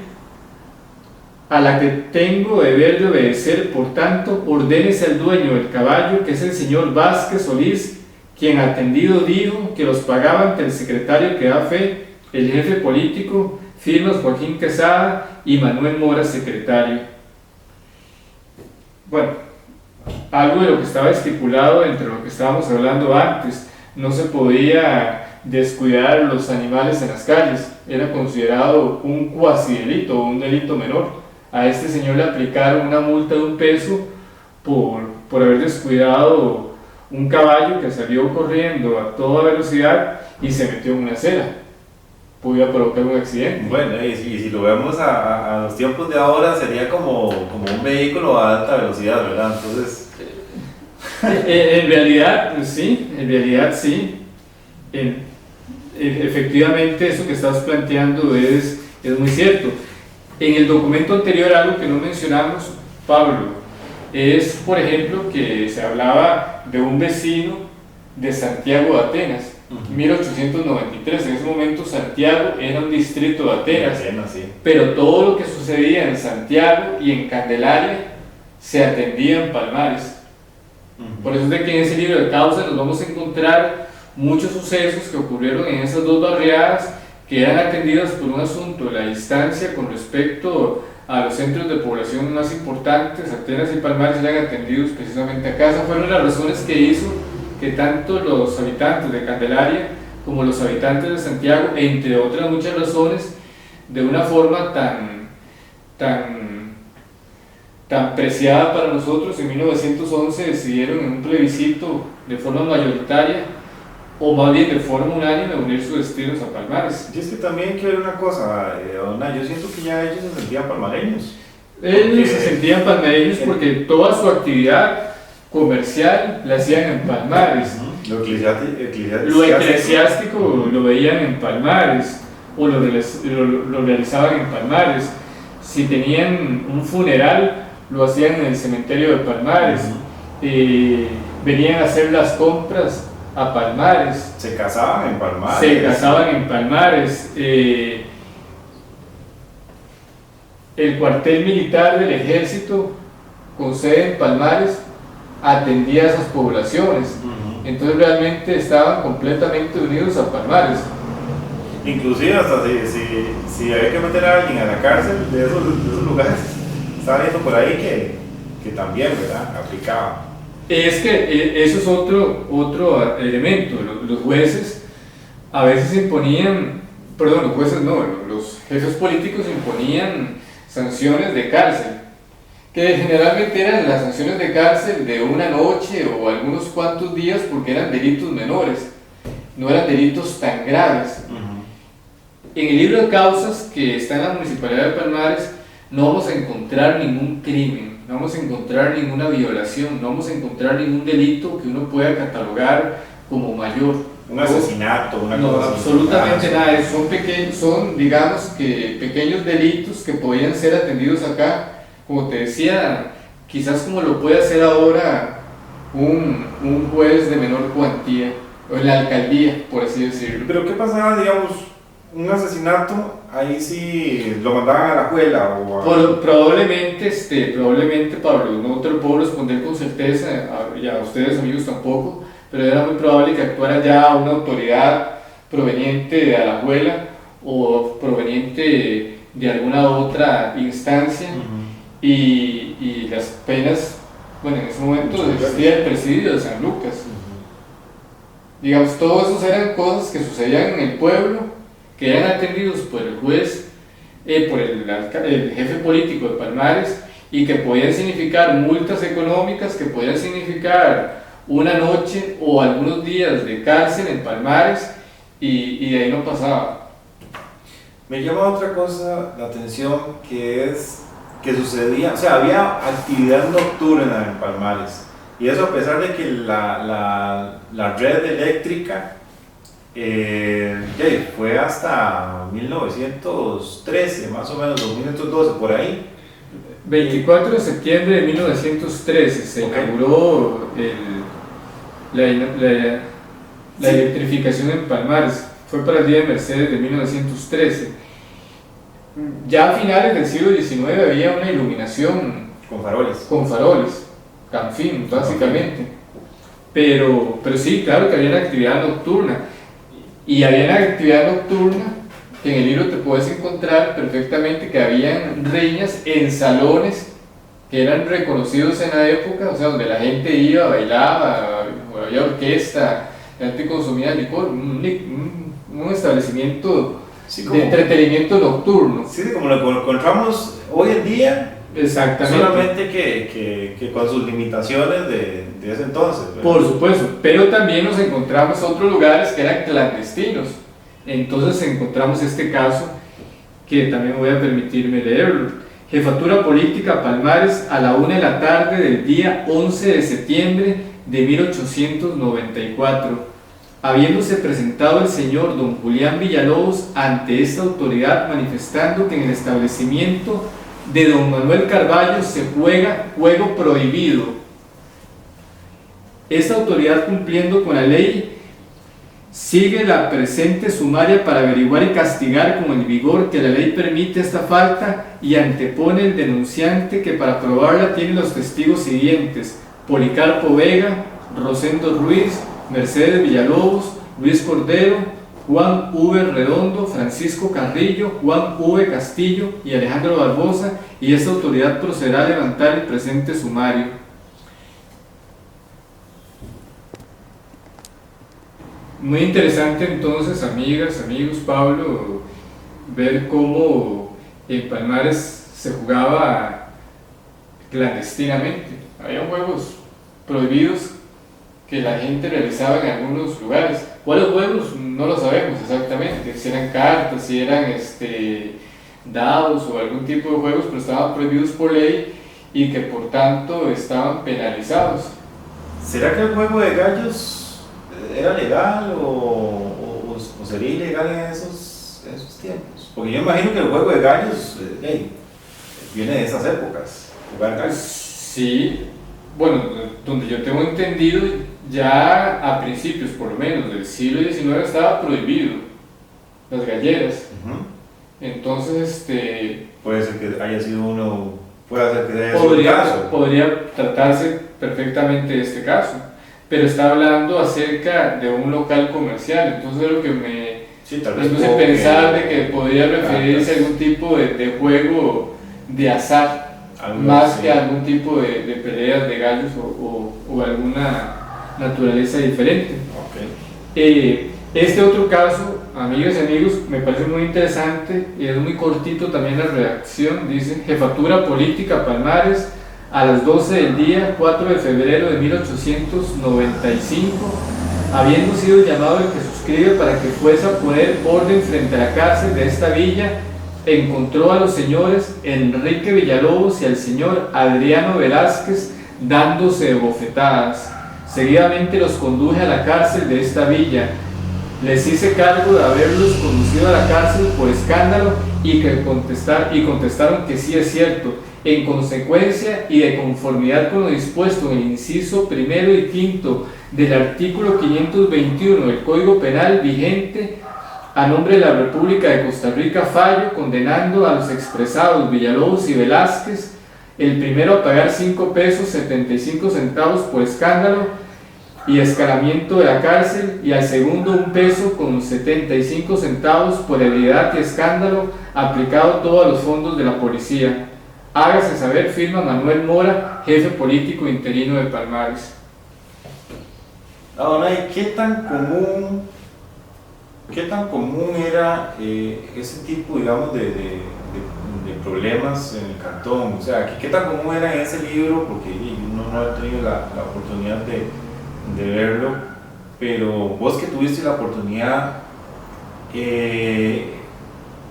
a la que tengo deber de obedecer. Por tanto, ordénese al dueño del caballo, que es el señor Vázquez Solís, quien atendido dijo que los pagaba ante el secretario que da fe, el jefe político, firmas Joaquín Quesada y Manuel Mora, secretario. Bueno, algo de lo que estaba estipulado entre lo que estábamos hablando antes. No se podía descuidar los animales en las calles, era considerado un cuasi delito o un delito menor. A este señor le aplicaron una multa de 1 peso por haber descuidado un caballo que salió corriendo a toda velocidad y se metió en una acera. Podía provocar un accidente. Bueno, y si lo vemos a los tiempos de ahora, sería como un vehículo a alta velocidad, ¿verdad? Entonces... en realidad sí. Efectivamente, eso que estás planteando es muy cierto. En el documento anterior, algo que no mencionamos, Pablo, es, por ejemplo, que se hablaba de un vecino de Santiago de Atenas, 1893. En ese momento Santiago era un distrito de Atenas, sí. pero todo lo que sucedía en Santiago y en Candelaria se atendía en Palmares. Por eso es de que en ese libro de causa nos vamos a encontrar muchos sucesos que ocurrieron en esas dos barriadas, que eran atendidas por un asunto punto la distancia con respecto a los centros de población más importantes, Atenas y Palmares, sean atendidos precisamente acá. Esas fueron las razones que hizo que tanto los habitantes de Candelaria como los habitantes de Santiago, entre otras muchas razones, de una forma tan preciada para nosotros, en 1911 decidieron en un plebiscito de forma mayoritaria, o más bien de forma unánime, unir sus destinos a Palmares. Y es que también quiero ver una cosa, Dona, yo siento que ya ellos se sentían palmareños. Ellos se sentían palmareños porque toda su actividad comercial la hacían en Palmares. Lo eclesiástico lo veían en Palmares, o lo realizaban en Palmares. Si tenían un funeral, lo hacían en el cementerio de Palmares. Venían a hacer las compras a Palmares. Se casaban en Palmares. El cuartel militar del ejército, con sede en Palmares, atendía a esas poblaciones. Entonces realmente estaban completamente unidos a Palmares. Inclusive hasta si había que meter a alguien a la cárcel de esos lugares, estaba viendo por ahí que también, ¿verdad?, aplicaba. Es que eso es otro elemento. Los jueces a veces imponían, perdón, los jueces no, los jefes políticos imponían sanciones de cárcel, que generalmente eran las sanciones de cárcel de una noche o algunos cuantos días, porque eran delitos menores, no eran delitos tan graves. En el libro de causas que está en la Municipalidad de Palmares no vamos a encontrar ningún crimen, no vamos a encontrar ninguna violación, no vamos a encontrar ningún delito que uno pueda catalogar como mayor. Un asesinato, una cosa. No, absolutamente nada. Son, digamos, que pequeños delitos que podían ser atendidos acá, como te decía, quizás como lo puede hacer ahora un juez de menor cuantía, o en la alcaldía, por así decirlo. Pero ¿qué pasaba, digamos, un asesinato? Ahí sí lo mandaban a la escuela o probablemente, Pablo, no te lo puedo responder con certeza, y a ustedes amigos tampoco, pero era muy probable que actuara ya una autoridad proveniente de Alajuela o proveniente de alguna otra instancia. Y las penas, bueno, en ese momento existía el presidio de San Lucas. Digamos, todos esos eran cosas que sucedían en el pueblo, que eran atendidos por el juez, por el jefe político de Palmares, y que podían significar multas económicas, que podían significar una noche o algunos días de cárcel en Palmares, y de ahí no pasaba. Me llama otra cosa la atención, que es que sucedía, o sea, había actividad nocturna en Palmares, y eso a pesar de que la red eléctrica fue hasta 1913, más o menos, 1912, por ahí. 24 de septiembre de 1913 se inauguró la electrificación en Palmares, fue para el Día de Mercedes de 1913. Ya a finales del siglo XIX había una iluminación con faroles, canfín básicamente, pero sí, claro que había una actividad nocturna, y había una actividad nocturna que en el libro te puedes encontrar perfectamente, que habían riñas en salones que eran reconocidos en la época, o sea, donde la gente iba, bailaba, había orquesta, la gente consumía licor, un establecimiento de entretenimiento nocturno. Sí, como lo encontramos hoy en día. Exactamente. Solamente que con sus limitaciones de ese entonces, ¿verdad? Por supuesto, pero también nos encontramos otros lugares que eran clandestinos. Entonces encontramos este caso, que también voy a permitirme leerlo. Jefatura Política Palmares, a la 1 de la tarde del día 11 de septiembre de 1894. Habiéndose presentado el señor don Julián Villalobos ante esta autoridad, manifestando que en el establecimiento de don Manuel Carballo se juega juego prohibido. Esta autoridad, cumpliendo con la ley, sigue la presente sumaria para averiguar y castigar con el vigor que la ley permite esta falta, y antepone el denunciante, que para probarla tiene los testigos siguientes: Policarpo Vega, Rosendo Ruiz, Mercedes Villalobos, Luis Cordero, Juan V. Redondo, Francisco Carrillo, Juan V. Castillo y Alejandro Barbosa, y esta autoridad procederá a levantar el presente sumario. Muy interesante entonces, amigas, amigos, Pablo, ver cómo en Palmares se jugaba clandestinamente. Había juegos prohibidos que la gente realizaba en algunos lugares. ¿Cuáles juegos? No lo sabemos exactamente, si eran cartas, si eran dados o algún tipo de juegos, pero estaban prohibidos por ley y que por tanto estaban penalizados. ¿Será que el juego de gallos era legal o sería ilegal en esos tiempos? Porque yo imagino que el juego de gallos viene de esas épocas, jugar gallos. Sí, bueno, donde yo tengo entendido, ya a principios por lo menos del siglo XIX estaba prohibido las galleras. Entonces, puede ser que haya sido uno, puede ser que haya sido un caso. Podría tratarse perfectamente de este caso, pero está hablando acerca de un local comercial, entonces es lo que me puse a pensar de que podría referirse a algún tipo de juego de azar, más que a algún tipo de peleas de gallos o alguna naturaleza diferente. Este otro caso, amigas y amigos, me parece muy interesante y es muy cortito también la redacción. Dice: Jefatura Política Palmares, a las 12 del día, 4 de febrero de 1895, habiendo sido llamado el que suscribe para que fuese a poner orden frente a la cárcel de esta villa, encontró a los señores Enrique Villalobos y al señor Adriano Velázquez dándose de bofetadas. Seguidamente los conduje a la cárcel de esta villa. Les hice cargo de haberlos conducido a la cárcel por escándalo y contestaron que sí es cierto. En consecuencia y de conformidad con lo dispuesto en el inciso primero y quinto del artículo 521 del Código Penal vigente, a nombre de la República de Costa Rica, fallo condenando a los expresados Villalobos y Velázquez, el primero a pagar 5 pesos 75 centavos por escándalo y escalamiento de la cárcel, y al segundo 1 peso con 75 centavos por heredad y escándalo, aplicado todo a los fondos de la policía. Hágase saber, firma Manuel Mora, jefe político interino de Palmares. Ahora, ¿qué tan común era ese tipo, digamos, de problemas en el cantón? O sea, ¿qué tan común era en ese libro? Porque uno no ha tenido la oportunidad de verlo, pero vos que tuviste la oportunidad,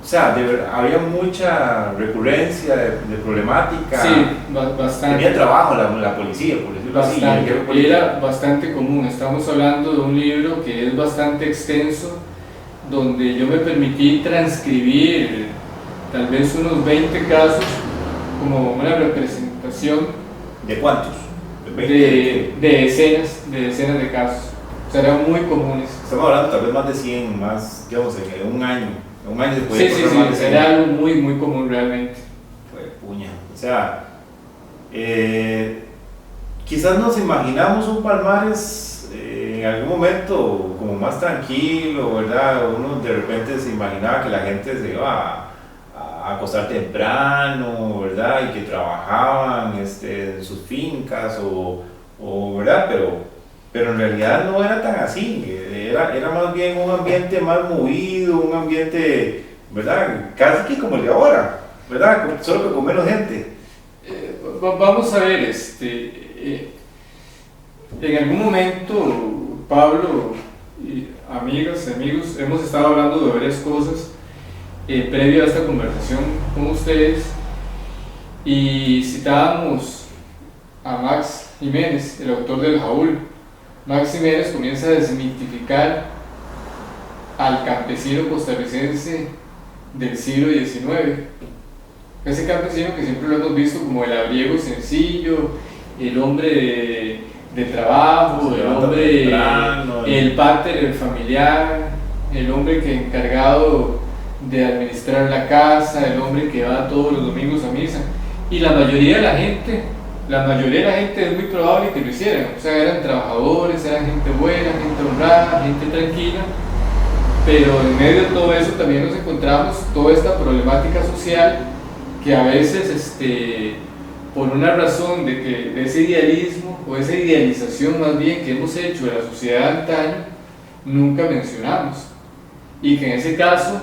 o sea, había mucha recurrencia de problemática. Sí, bastante. Tenía trabajo la policía, por decirlo así. Era bastante común. Estamos hablando de un libro que es bastante extenso, donde yo me permití transcribir tal vez unos 20 casos como una representación. ¿De cuántos? De decenas de casos. O sea, eran muy comunes. Estamos hablando tal vez más de 100, más, digamos, en un año. Un año después. Sí, era algo muy común realmente. Puña. O sea, quizás nos imaginamos un Palmares en algún momento como más tranquilo, ¿verdad? Uno de repente se imaginaba que la gente se iba a acostar temprano, ¿verdad? Y que trabajaban en sus fincas ¿verdad? Pero en realidad no era tan así. Era más bien un ambiente más movido, un ambiente, ¿verdad? Casi que como el de ahora, ¿verdad? Solo que con menos gente. Vamos a ver, en algún momento, Pablo y amigas y amigos, hemos estado hablando de varias cosas previo a esta conversación con ustedes, y citábamos a Max Jiménez, el autor del Jaúl. Max Jiménez comienza a desmitificar al campesino costarricense del siglo XIX. Ese campesino que siempre lo hemos visto como el labriego sencillo, el hombre de trabajo, el pater, el familiar, el hombre que encargado de administrar la casa, el hombre que va todos los domingos a misa. Y la mayoría de la gente es muy probable que lo hicieran. O sea, eran trabajadores, eran gente buena, gente honrada, gente tranquila. pero en medio de todo eso también nos encontramos toda esta problemática social que a veces por una razón de ese idealismo o esa idealización más bien que hemos hecho de la sociedad de antaño, nunca mencionamos. Y que en ese caso,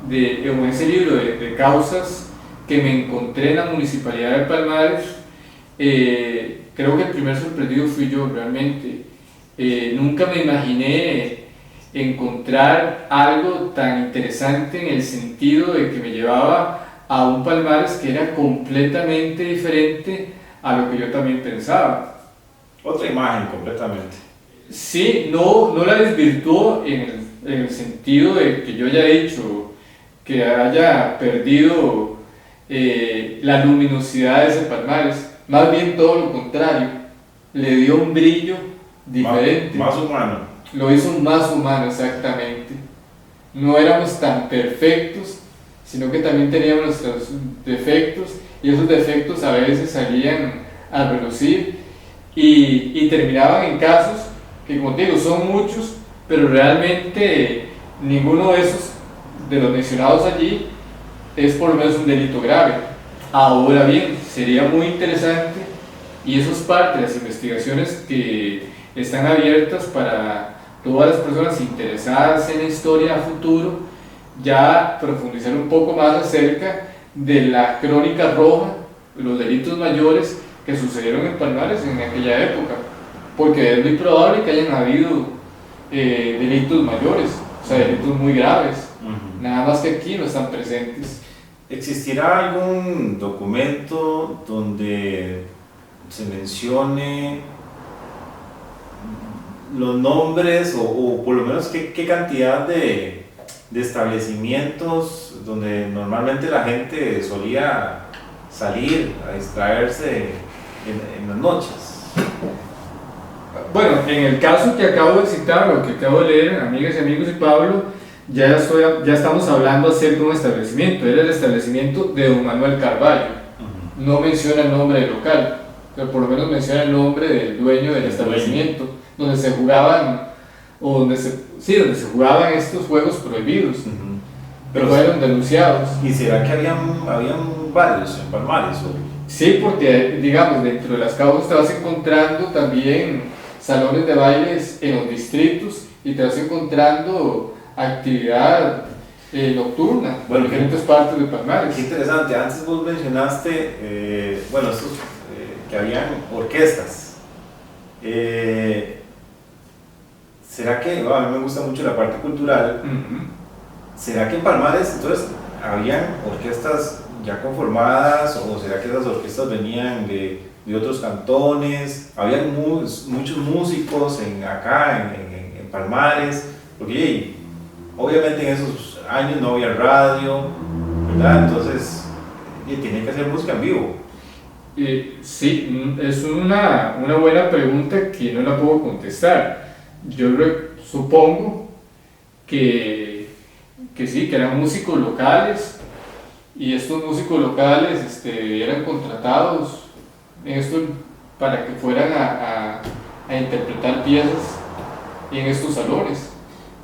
en ese libro de causas que me encontré en la Municipalidad de Palmares, creo que el primer sorprendido fui yo realmente. Nunca me imaginé encontrar algo tan interesante en el sentido de que me llevaba a un Palmares que era completamente diferente a lo que yo también pensaba. Otra imagen completamente. Sí, no la desvirtuó en el sentido de que yo haya dicho que haya perdido la luminosidad de ese Palmares, más bien todo lo contrario, le dio un brillo diferente. Más humano. Lo hizo más humano, exactamente. No éramos tan perfectos, sino que también teníamos nuestros defectos, y esos defectos a veces salían a relucir y terminaban en casos que, como te digo, son muchos, pero realmente ninguno de esos, de los mencionados allí, es por lo menos un delito grave. Ahora bien, sería muy interesante, y eso es parte de las investigaciones que están abiertas para todas las personas interesadas en la historia a futuro, ya profundizar un poco más acerca de la crónica roja, los delitos mayores que sucedieron en Palmares en aquella época, porque es muy probable que hayan habido delitos mayores, o sea, delitos muy graves, nada más que aquí no están presentes. ¿Existirá algún documento donde se mencione los nombres o por lo menos qué cantidad de establecimientos donde normalmente la gente solía salir a distraerse en las noches? Bueno, en el caso que acabo de citar o que acabo de leer, amigas y amigos y Pablo, ya estamos hablando acerca de un establecimiento. Era el establecimiento de don Manuel Carvalho. No menciona el nombre del local, pero por lo menos menciona el nombre del dueño del establecimiento, donde se jugaban, o donde se jugaban estos juegos prohibidos, pero fueron denunciados. ¿Y será que habían varios en Palmares? Sí, porque digamos, dentro de las causas te vas encontrando también salones de bailes en los distritos y te vas encontrando actividad nocturna en diferentes partes de Palmares. Qué interesante. Antes vos mencionaste, estos que habían orquestas. ¿Será que, a mí me gusta mucho la parte cultural, ¿será que en Palmares entonces habían orquestas ya conformadas, o será que esas orquestas venían de otros cantones? Habían muchos músicos acá en Palmares, porque obviamente en esos años no había radio, ¿verdad? Entonces tiene que hacer música en vivo. Sí, es una buena pregunta que no la puedo contestar. Yo supongo que sí, que eran músicos locales, y estos músicos locales eran contratados para que fueran a interpretar piezas en estos salones.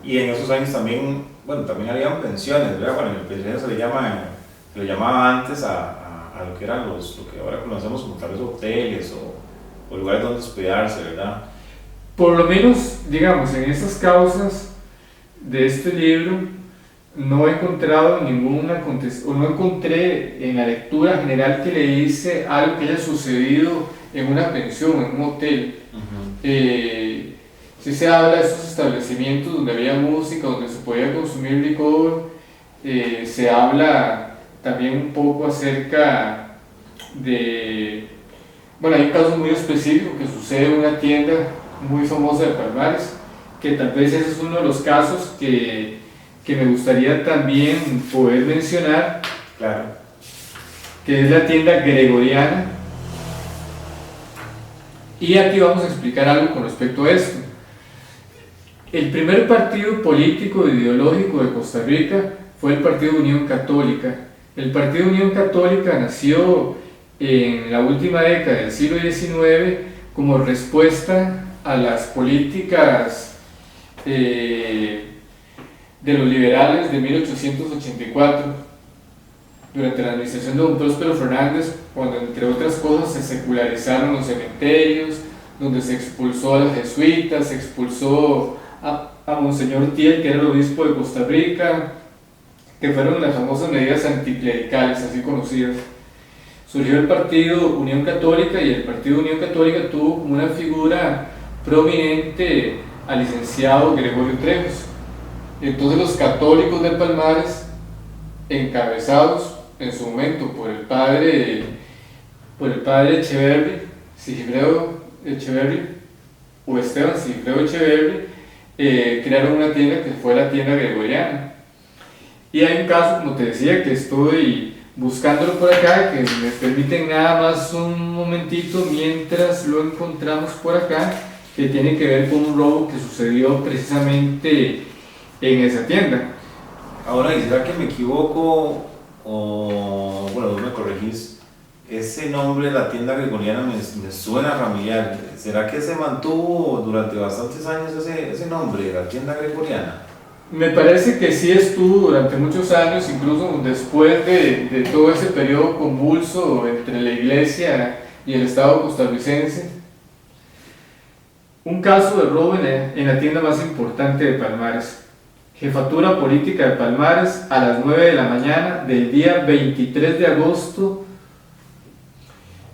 Y en esos años también habían pensiones, ¿verdad? Bueno, en pensiones se le llamaba antes a lo que eran lo que ahora conocemos como tal vez hoteles o lugares donde hospedarse, ¿verdad? Por lo menos, digamos, en estas causas de este libro no he encontrado no encontré en la lectura general que le hice algo que haya sucedido en una pensión, en un hotel. Sí se habla de esos establecimientos donde había música, donde se podía consumir licor. Se habla también un poco acerca de... Bueno, hay un caso muy específico que sucede en una tienda muy famosa de Palmares, que tal vez ese es uno de los casos que me gustaría también poder mencionar. Claro. Que es la tienda Gregoriana. Y aquí vamos a explicar algo con respecto a esto. El primer partido político e ideológico de Costa Rica fue el Partido Unión Católica. El Partido Unión Católica nació en la última década del siglo XIX como respuesta a las políticas de los liberales de 1884, durante la administración de don Próspero Fernández, cuando entre otras cosas se secularizaron los cementerios, donde se expulsó a los jesuitas, se expulsó a Monseñor Thiel, que era el obispo de Costa Rica, que fueron las famosas medidas anticlericales, así conocidas. Surgió el partido Unión Católica, y el partido Unión Católica tuvo como una figura prominente al licenciado Gregorio Trejos. Entonces los católicos de Palmares, encabezados en su momento por el padre Echeverry, Sigifredo Echeverry, o Esteban Sigifredo Echeverry, crearon una tienda que fue la tienda gregoriana. Y hay un caso, como te decía, que estoy buscándolo por acá, que me permiten nada más un momentito mientras lo encontramos por acá, que tiene que ver con un robo que sucedió precisamente en esa tienda. Ahora, ¿y será que me equivoco? O, bueno, vos me corregís, ese nombre, la tienda gregoriana, me suena familiar. ¿Será que se mantuvo durante bastantes años ese nombre, la tienda gregoriana? Me parece que sí estuvo durante muchos años, incluso después de todo ese periodo convulso entre la iglesia y el Estado costarricense. Un caso de robo en la tienda más importante de Palmares. Jefatura política de Palmares a las 9 de la mañana del día 23 de agosto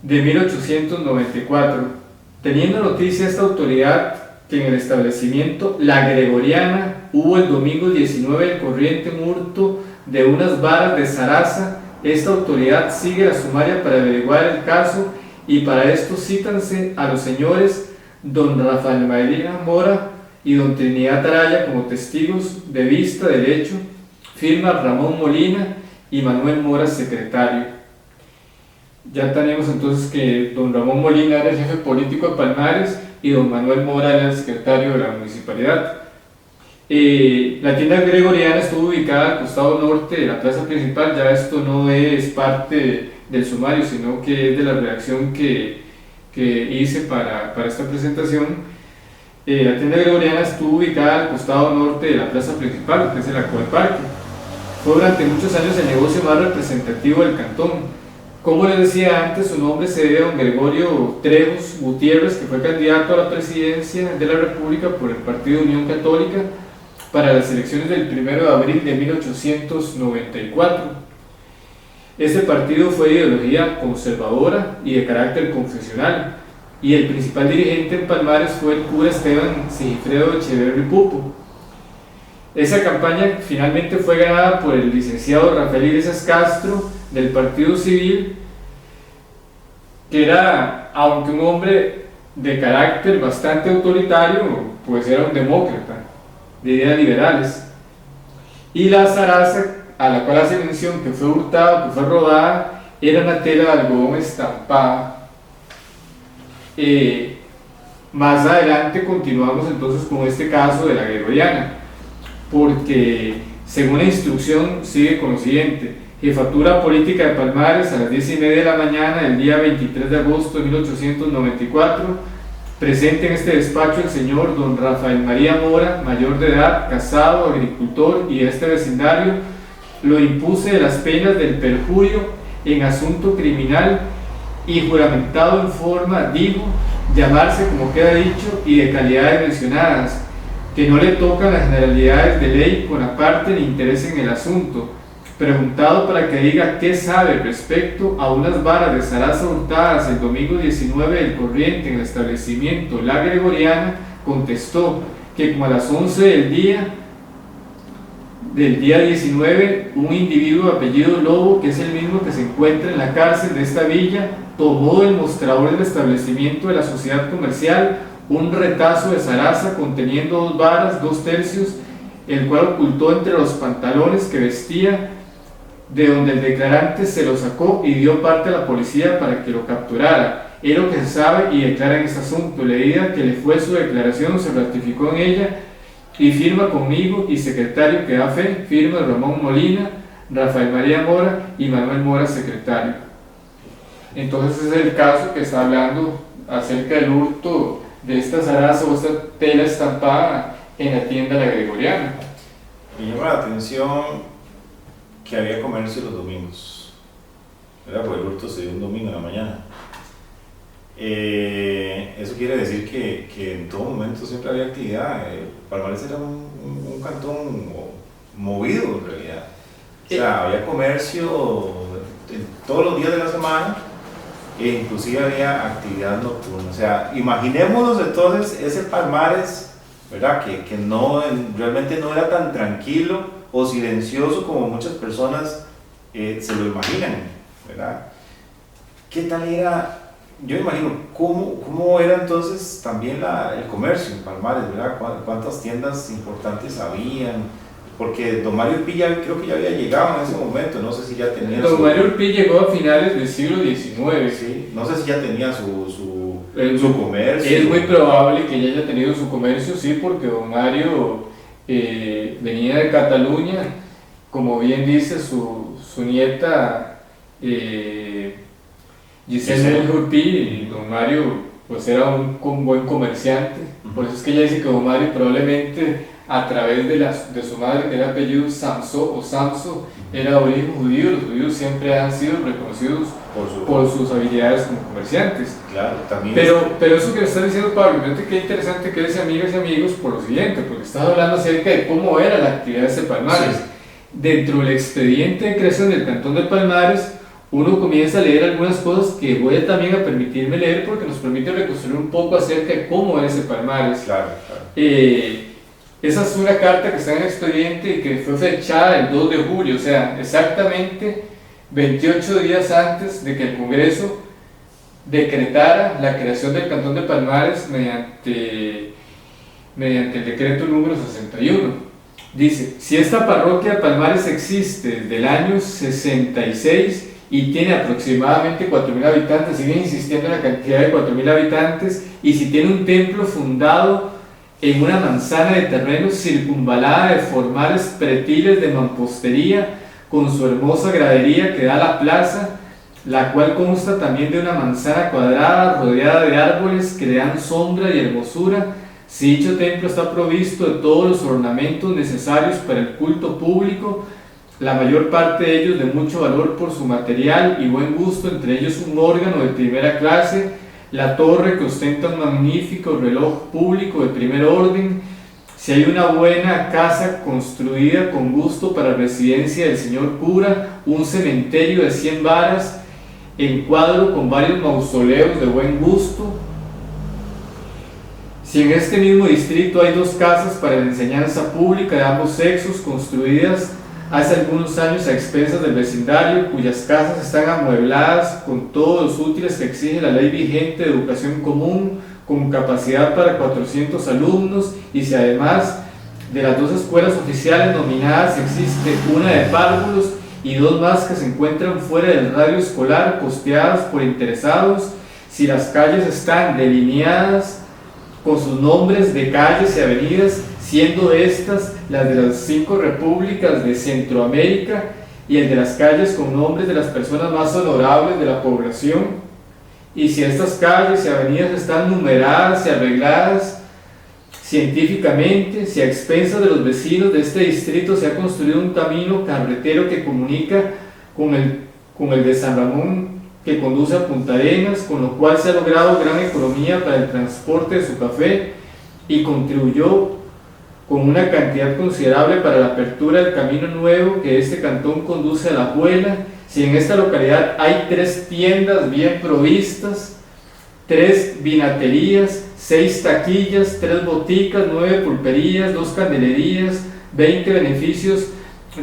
de 1894. Teniendo noticia esta autoridad que en el establecimiento La Gregoriana hubo el domingo 19 el corriente hurto de unas varas de zaraza, esta autoridad sigue la sumaria para averiguar el caso, y para esto cítanse a los señores don Rafael María Mora y don Trinidad Araya como testigos de vista del hecho, firma Ramón Molina y Manuel Mora, secretario. Ya tenemos entonces que don Ramón Molina era el jefe político de Palmares y don Manuel Mora era el secretario de la municipalidad. La tienda gregoriana estuvo ubicada al costado norte de la plaza principal. Ya esto no es parte del sumario, sino que es de la redacción que hice para esta presentación. La tienda gregoriana estuvo ubicada al costado norte de la plaza principal, que es el actual parque. Fue durante muchos años el negocio más representativo del cantón. Como les decía antes, su nombre se debe a don Gregorio Trejos Gutiérrez, que fue candidato a la presidencia de la República por el Partido Unión Católica para las elecciones del 1 de abril de 1894. Este partido fue de ideología conservadora y de carácter confesional, y el principal dirigente en Palmares fue el cura Esteban Sigifredo Echeverry Pupo. Esa campaña finalmente fue ganada por el licenciado Rafael Iglesias Castro del Partido Civil, que era, aunque un hombre de carácter bastante autoritario, pues era un demócrata de ideas liberales. Y la zaraza a la cual hace mención, que fue hurtada, que fue robada, era una tela de algodón estampada. Más adelante continuamos entonces con este caso de la Gregoriana, porque según la instrucción sigue con lo siguiente: Jefatura política de Palmares a las 10:30 de la mañana del día 23 de agosto de 1894, presente en este despacho el señor don Rafael María Mora, mayor de edad, casado, agricultor y de este vecindario, lo impuse de las penas del perjurio en asunto criminal y juramentado en forma, digo, llamarse como queda dicho y de calidades mencionadas, que no le tocan las generalidades de ley con aparte ni interés en el asunto. Preguntado para que diga qué sabe respecto a unas varas de zaraza hurtadas el domingo 19 del corriente en el establecimiento La Gregoriana, contestó que como a las 11 del día 19, un individuo de apellido Lobo, que es el mismo que se encuentra en la cárcel de esta villa, tomó del mostrador del establecimiento de la sociedad comercial un retazo de zaraza conteniendo 2 varas, 2 tercios, el cual ocultó entre los pantalones que vestía, de donde el declarante se lo sacó y dio parte a la policía para que lo capturara. Es lo que se sabe y declara en este asunto. Leída que le fue su declaración, se ratificó en ella y firma conmigo y secretario que da fe, firma Ramón Molina, Rafael María Mora y Manuel Mora, secretario. Entonces ese es el caso que está hablando acerca del hurto de esta zaraza o esta tela estampada en la tienda La Gregoriana. Me llama la atención que había comercio los domingos, ¿verdad? Porque el hurto se dio un domingo en la mañana. Eso quiere decir que en todo momento siempre había actividad. Palmares era un cantón movido en realidad. O sea, había comercio todos los días de la semana e inclusive había actividad nocturna. O sea, imaginémonos entonces ese Palmares, ¿verdad? Que no, realmente no era tan tranquilo o silencioso como muchas personas se lo imaginan, ¿verdad? ¿Qué tal era? Yo imagino, ¿cómo era entonces también el comercio en Palmares, ¿verdad? ¿Cuántas tiendas importantes habían? Porque don Mario Urpí creo que ya había llegado en ese momento, no sé si ya tenía Don Mario Urpí llegó a finales del siglo XIX. Sí, no sé si ya tenía su comercio. Es muy probable que ya haya tenido su comercio, sí, porque don Mario venía de Cataluña, como bien dice su nieta Giselle Urpí, y don Mario pues era un buen comerciante. Por eso es que ella dice que don Mario probablemente a través de su madre, que era apellido Samso, era de origen judío. Los judíos siempre han sido reconocidos por sus habilidades como comerciantes. Claro, también. Pero eso que le está diciendo Pablo, fíjate qué interesante que es, amigas y amigos, por lo siguiente, porque estás hablando acerca de cómo era la actividad de este Palmares. Sí. Dentro del expediente de creación del Cantón de Palmares, uno comienza a leer algunas cosas que voy también a permitirme leer porque nos permite reconstruir un poco acerca de cómo era ese Palmares. Claro. Esa es una carta que está en el expediente y que fue fechada el 2 de julio, o sea, exactamente 28 días antes de que el Congreso decretara la creación del Cantón de Palmares mediante el decreto número 61. Dice, si esta parroquia de Palmares existe desde el año 66 y tiene aproximadamente 4.000 habitantes, sigue insistiendo en la cantidad de 4.000 habitantes, y si tiene un templo fundado en una manzana de terreno circunvalada de formales pretiles de mampostería, con su hermosa gradería que da a la plaza, la cual consta también de una manzana cuadrada rodeada de árboles que le dan sombra y hermosura, si dicho templo está provisto de todos los ornamentos necesarios para el culto público, la mayor parte de ellos de mucho valor por su material y buen gusto, entre ellos un órgano de primera clase, la torre que ostenta un magnífico reloj público de primer orden, si hay una buena casa construida con gusto para residencia del señor cura, un cementerio de 100 varas en cuadro con varios mausoleos de buen gusto, si en este mismo distrito hay 2 casas para la enseñanza pública de ambos sexos construidas hace algunos años a expensas del vecindario, cuyas casas están amuebladas con todos los útiles que exige la ley vigente de educación común, con capacidad para 400 alumnos, y si además de las 2 escuelas oficiales nominadas existe una de párvulos y 2 más que se encuentran fuera del radio escolar, costeadas por interesados, si las calles están delineadas con sus nombres de calles y avenidas, siendo estas las de las 5 repúblicas de Centroamérica y el de las calles con nombres de las personas más honorables de la población, y si estas calles y avenidas están numeradas y arregladas científicamente, si a expensas de los vecinos de este distrito se ha construido un camino carretero que comunica con el de San Ramón, que conduce a Punta Arenas, con lo cual se ha logrado gran economía para el transporte de su café y contribuyó con una cantidad considerable para la apertura del camino nuevo que este cantón conduce a La Abuela, si en esta localidad hay 3 tiendas bien provistas, 3 vinaterías, 6 taquillas, 3 boticas, 9 pulperías, 2 candelerías, 20 beneficios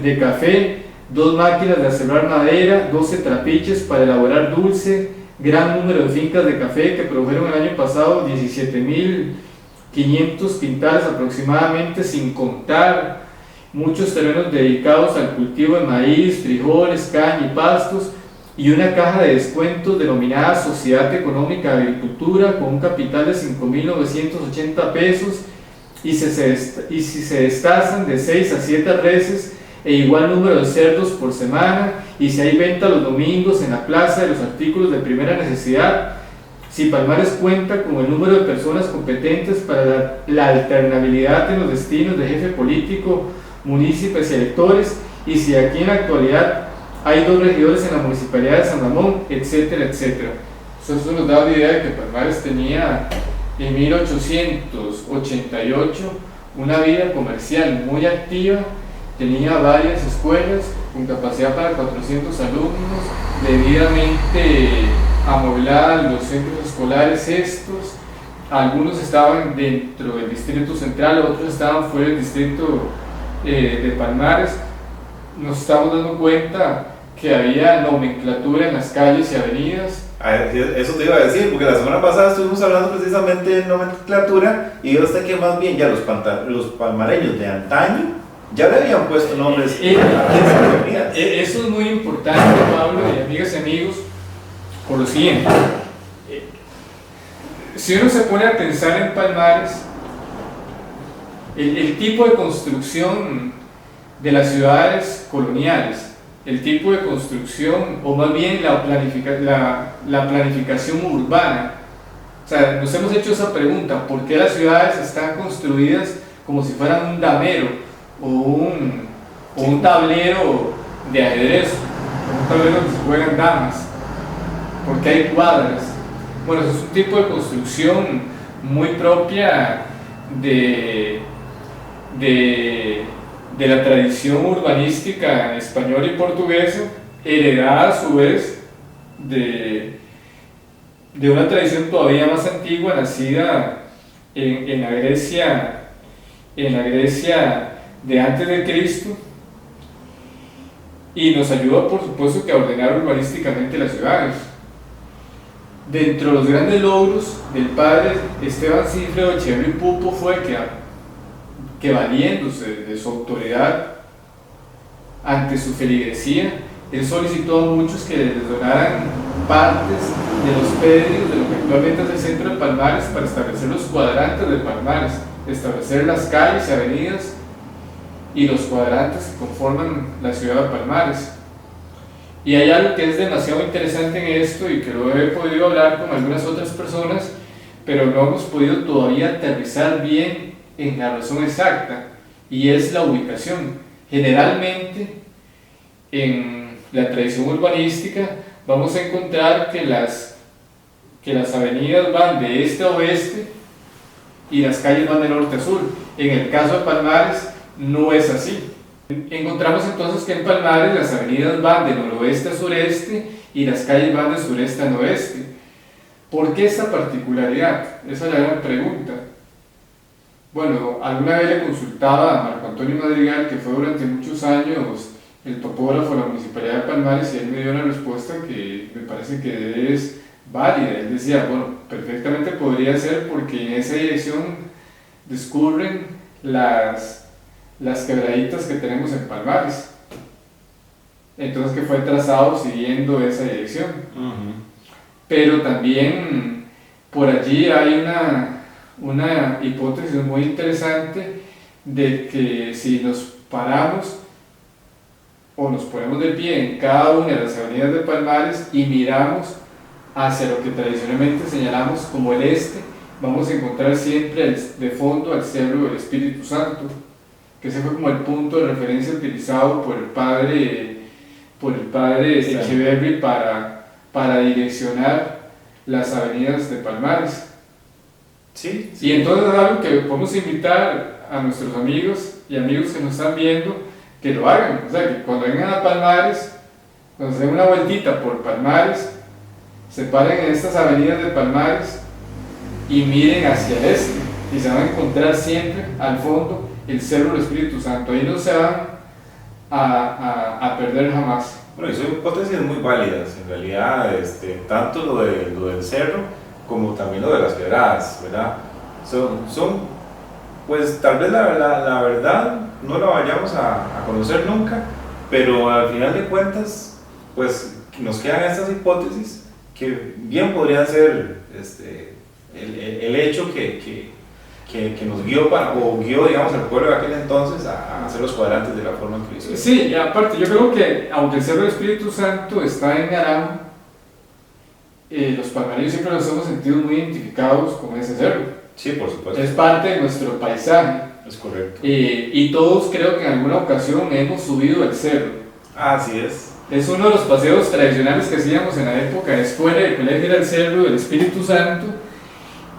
de café, 2 máquinas de aserrar madera, 12 trapiches para elaborar dulce, gran número de fincas de café que produjeron el año pasado 17.500 quintales aproximadamente, sin contar muchos terrenos dedicados al cultivo de maíz, frijoles, caña y pastos, y una caja de descuentos denominada Sociedad Económica de Agricultura con un capital de 5.980 pesos, y si se destazan de 6 a 7 reses e igual número de cerdos por semana, y si hay venta los domingos en la plaza de los artículos de primera necesidad, si Palmares cuenta con el número de personas competentes para la alternabilidad en los destinos de jefe político municipios y electores, y si aquí en la actualidad hay 2 regidores en la municipalidad de San Ramón, etcétera, etcétera. Eso nos da la idea de que Palmares tenía en 1888 una vida comercial muy activa, tenía varias escuelas con capacidad para 400 alumnos, debidamente amobladas los centros escolares estos. Algunos estaban dentro del distrito central, otros estaban fuera del distrito de Palmares. Nos estamos dando cuenta que había nomenclatura en las calles y avenidas. Eso te iba a decir, porque la semana pasada estuvimos hablando precisamente de nomenclatura y yo sé que más bien ya los palmareños de antaño ya le habían puesto nombres a las avenidas. Eso es muy importante, Pablo y amigas y amigos, por lo siguiente. Si uno se pone a pensar en Palmares, el tipo de construcción de las ciudades coloniales, el tipo de construcción, o más bien la planificación urbana, o sea, nos hemos hecho esa pregunta: ¿por qué las ciudades están construidas como si fueran un damero o un tablero de ajedrez, un tablero donde se juegan damas? ¿Por qué hay cuadras? Bueno, eso es un tipo de construcción muy propia de la tradición urbanística española y portuguesa, heredada a su vez de una tradición todavía más antigua, nacida en la Grecia de antes de Cristo, y nos ayuda por supuesto que a ordenar urbanísticamente las ciudades. Dentro de los grandes logros del padre Esteban Cifredo Echeverri Pupo fue que valiéndose de su autoridad ante su feligresía, él solicitó a muchos que les donaran partes de los predios de lo que actualmente es el centro de Palmares para establecer los cuadrantes de Palmares, establecer las calles y avenidas y los cuadrantes que conforman la ciudad de Palmares. Y hay algo que es demasiado interesante en esto y que lo he podido hablar con algunas otras personas, pero no hemos podido todavía aterrizar bien en la razón exacta, y es la ubicación. Generalmente en la tradición urbanística vamos a encontrar que las avenidas van de este a oeste y las calles van de norte a sur. En el caso de Palmares no es así. Encontramos entonces que en Palmares las avenidas van de noroeste a sureste y las calles van de sureste a noreste. ¿Por qué esta particularidad? Esa es la gran pregunta. Bueno, alguna vez le consultaba a Marco Antonio Madrigal, que fue durante muchos años el topógrafo de la Municipalidad de Palmares, y él me dio una respuesta que me parece que es válida. Él decía, bueno, perfectamente podría ser porque en esa dirección discurren las quebraditas que tenemos en Palmares. Entonces que fue trazado siguiendo esa dirección. Pero también por allí hay una hipótesis muy interesante de que si nos paramos o nos ponemos de pie en cada una de las avenidas de Palmares y miramos hacia lo que tradicionalmente señalamos como el este, vamos a encontrar siempre de fondo al Cerro del Espíritu Santo, que ese fue como el punto de referencia utilizado por el padre Echeverri para direccionar las avenidas de Palmares. Sí. Y entonces es algo que podemos invitar a nuestros amigos y amigos que nos están viendo que lo hagan. O sea, que cuando vengan a Palmares, cuando se den una vueltita por Palmares, se paren en estas avenidas de Palmares y miren hacia el este, y se van a encontrar siempre al fondo el Cerro del Espíritu Santo. Ahí no se van a perder jamás. Bueno, y son hipótesis muy válidas en realidad, tanto lo del cerro como también lo de las quebradas, ¿verdad? Son pues tal vez la verdad no la vayamos a conocer nunca, pero al final de cuentas pues nos quedan estas hipótesis que bien podrían ser el hecho que nos guió digamos al pueblo de aquel entonces a hacer los cuadrantes de la forma en que lo hicieron. Sí, y aparte yo creo que aunque el Cerro del Espíritu Santo está en Naranjo, los palmareños siempre nos hemos sentido muy identificados con ese cerro. Sí, por supuesto. Es parte de nuestro paisaje. Es correcto. Y todos creo que en alguna ocasión hemos subido el cerro. Así es. Es uno de los paseos tradicionales que hacíamos en la época de escuela y de colegio, era el Cerro del Espíritu Santo.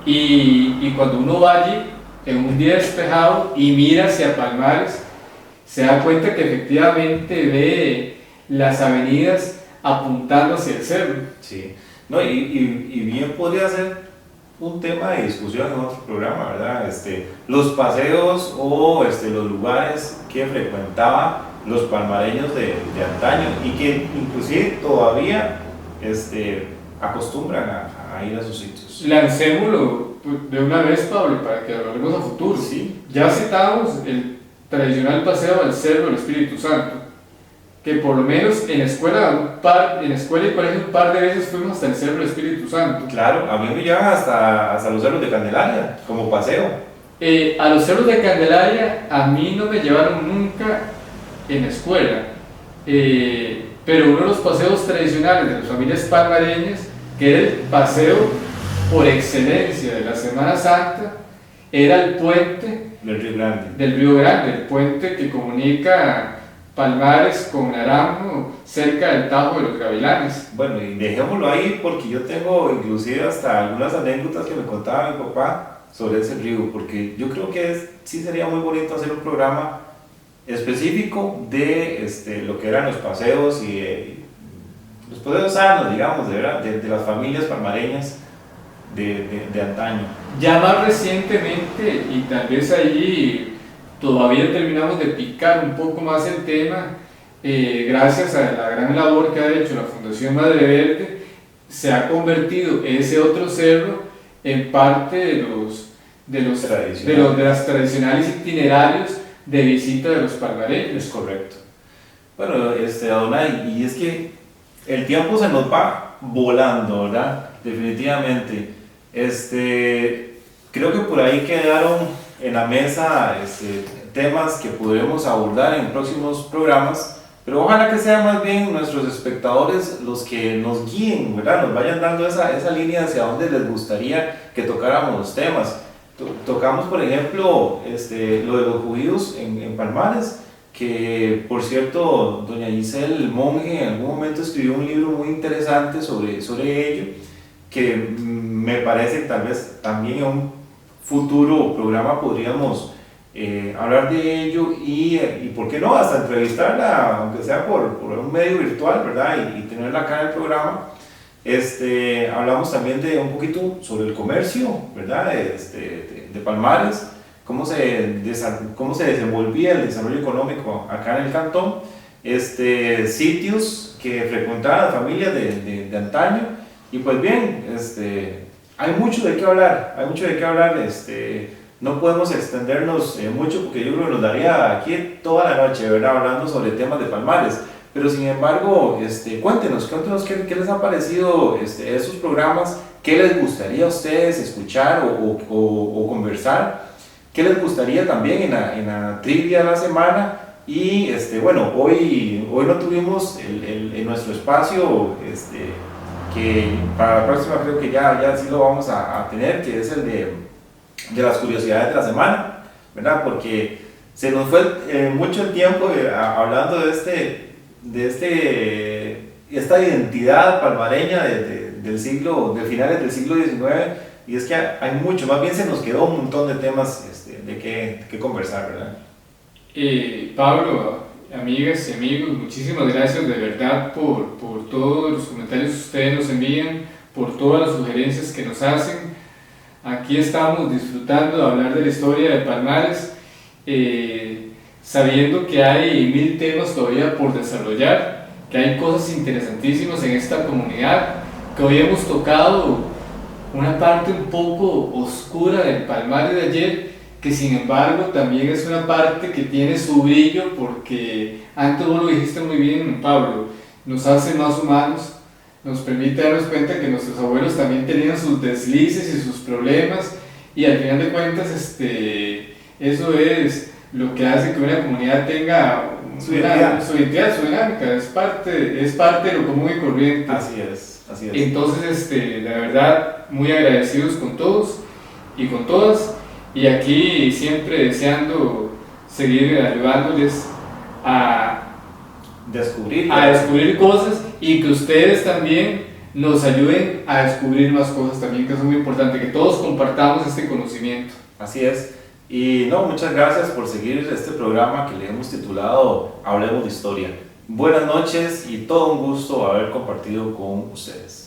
Y cuando uno va allí, en un día despejado, y mira hacia Palmares, se da cuenta que efectivamente ve las avenidas apuntando hacia el cerro. Sí. No, y bien podría ser un tema de discusión en otro programa, ¿verdad? Los paseos o los lugares que frecuentaban los palmareños de antaño y que inclusive todavía acostumbran a ir a sus sitios. Lancémoslo de una vez, Pablo, para que lo hablemos a futuro. Sí. Ya citamos el tradicional paseo al Cerro del Espíritu Santo, que por lo menos en escuela y colegio un par de veces fuimos hasta el Cerro del Espíritu Santo. Claro, a mí me llevan hasta los cerros de Candelaria, como paseo. A los cerros de Candelaria a mí no me llevaron nunca en la escuela, pero uno de los paseos tradicionales de las familias palmareñas, que era el paseo por excelencia de la Semana Santa, era el puente del Río Grande, el puente que comunica Palmares con Naranjo, cerca del Tajo de los Gavilanes. Bueno, y dejémoslo ahí porque yo tengo inclusive hasta algunas anécdotas que me contaba mi papá sobre ese río, porque yo creo que sí sería muy bonito hacer un programa específico de lo que eran los paseos y los paseos sanos, digamos, de las familias palmareñas de antaño. Ya más recientemente, y tal vez allí todavía terminamos de picar un poco más el tema, gracias a la gran labor que ha hecho la Fundación Madre Verde, se ha convertido ese otro cerro en parte de las tradicionales itinerarios de visita de los palmareños. Es correcto. Bueno, Adonai, y es que el tiempo se nos va volando, ¿verdad? Definitivamente. Creo que por ahí quedaron en la mesa temas que podremos abordar en próximos programas, pero ojalá que sean más bien nuestros espectadores los que nos guíen, ¿verdad? Nos vayan dando esa línea hacia donde les gustaría que tocáramos los temas. Tocamos, por ejemplo, lo de los judíos en Palmares, que por cierto, doña Giselle Monge en algún momento escribió un libro muy interesante sobre ello, que me parece que tal vez también en un futuro programa podríamos hablar de ello y por qué no, hasta entrevistarla, aunque sea por un medio virtual, ¿verdad? Y tenerla acá en el programa. Hablamos también de un poquito sobre el comercio, ¿verdad? De Palmares, cómo se desenvolvía el desarrollo económico acá en el cantón, sitios que frecuentaban las familias de antaño, y pues bien, hay mucho de qué hablar, no podemos extendernos mucho porque yo creo que nos daría aquí toda la noche, ¿verdad? Hablando sobre temas de Palmares. Pero sin embargo, cuéntenos qué les han parecido esos programas, qué les gustaría a ustedes escuchar o conversar, qué les gustaría también en la trivia de la semana. Y bueno, hoy no tuvimos en nuestro espacio, que para la próxima creo que ya sí lo vamos a tener, que es el de las curiosidades de la semana, ¿verdad? Porque se nos fue mucho el tiempo hablando de esta identidad palmareña de finales del siglo XIX, y es que hay mucho, más bien se nos quedó un montón de temas de qué conversar, ¿verdad? Pablo, amigas y amigos, muchísimas gracias de verdad por todos los comentarios que ustedes nos envían, por todas las sugerencias que nos hacen. Aquí estamos disfrutando de hablar de la historia de Palmares, sabiendo que hay 1000 temas todavía por desarrollar, que hay cosas interesantísimas en esta comunidad, que hoy hemos tocado una parte un poco oscura del Palmares de ayer, que sin embargo también es una parte que tiene su brillo, porque antes vos lo dijiste muy bien, Pablo, nos hace más humanos, nos permite darnos cuenta que nuestros abuelos también tenían sus deslices y sus problemas, y al final de cuentas eso es lo que hace que una comunidad tenga su identidad, su dinámica, es parte de lo común y corriente. Así es. Entonces, la verdad, muy agradecidos con todos y con todas, Y aquí siempre deseando seguir ayudándoles a descubrir cosas, y que ustedes también nos ayuden a descubrir más cosas también, que es muy importante, que todos compartamos este conocimiento. Así es. Y no, muchas gracias por seguir este programa que le hemos titulado Hablemos de Historia. Buenas noches y todo un gusto haber compartido con ustedes.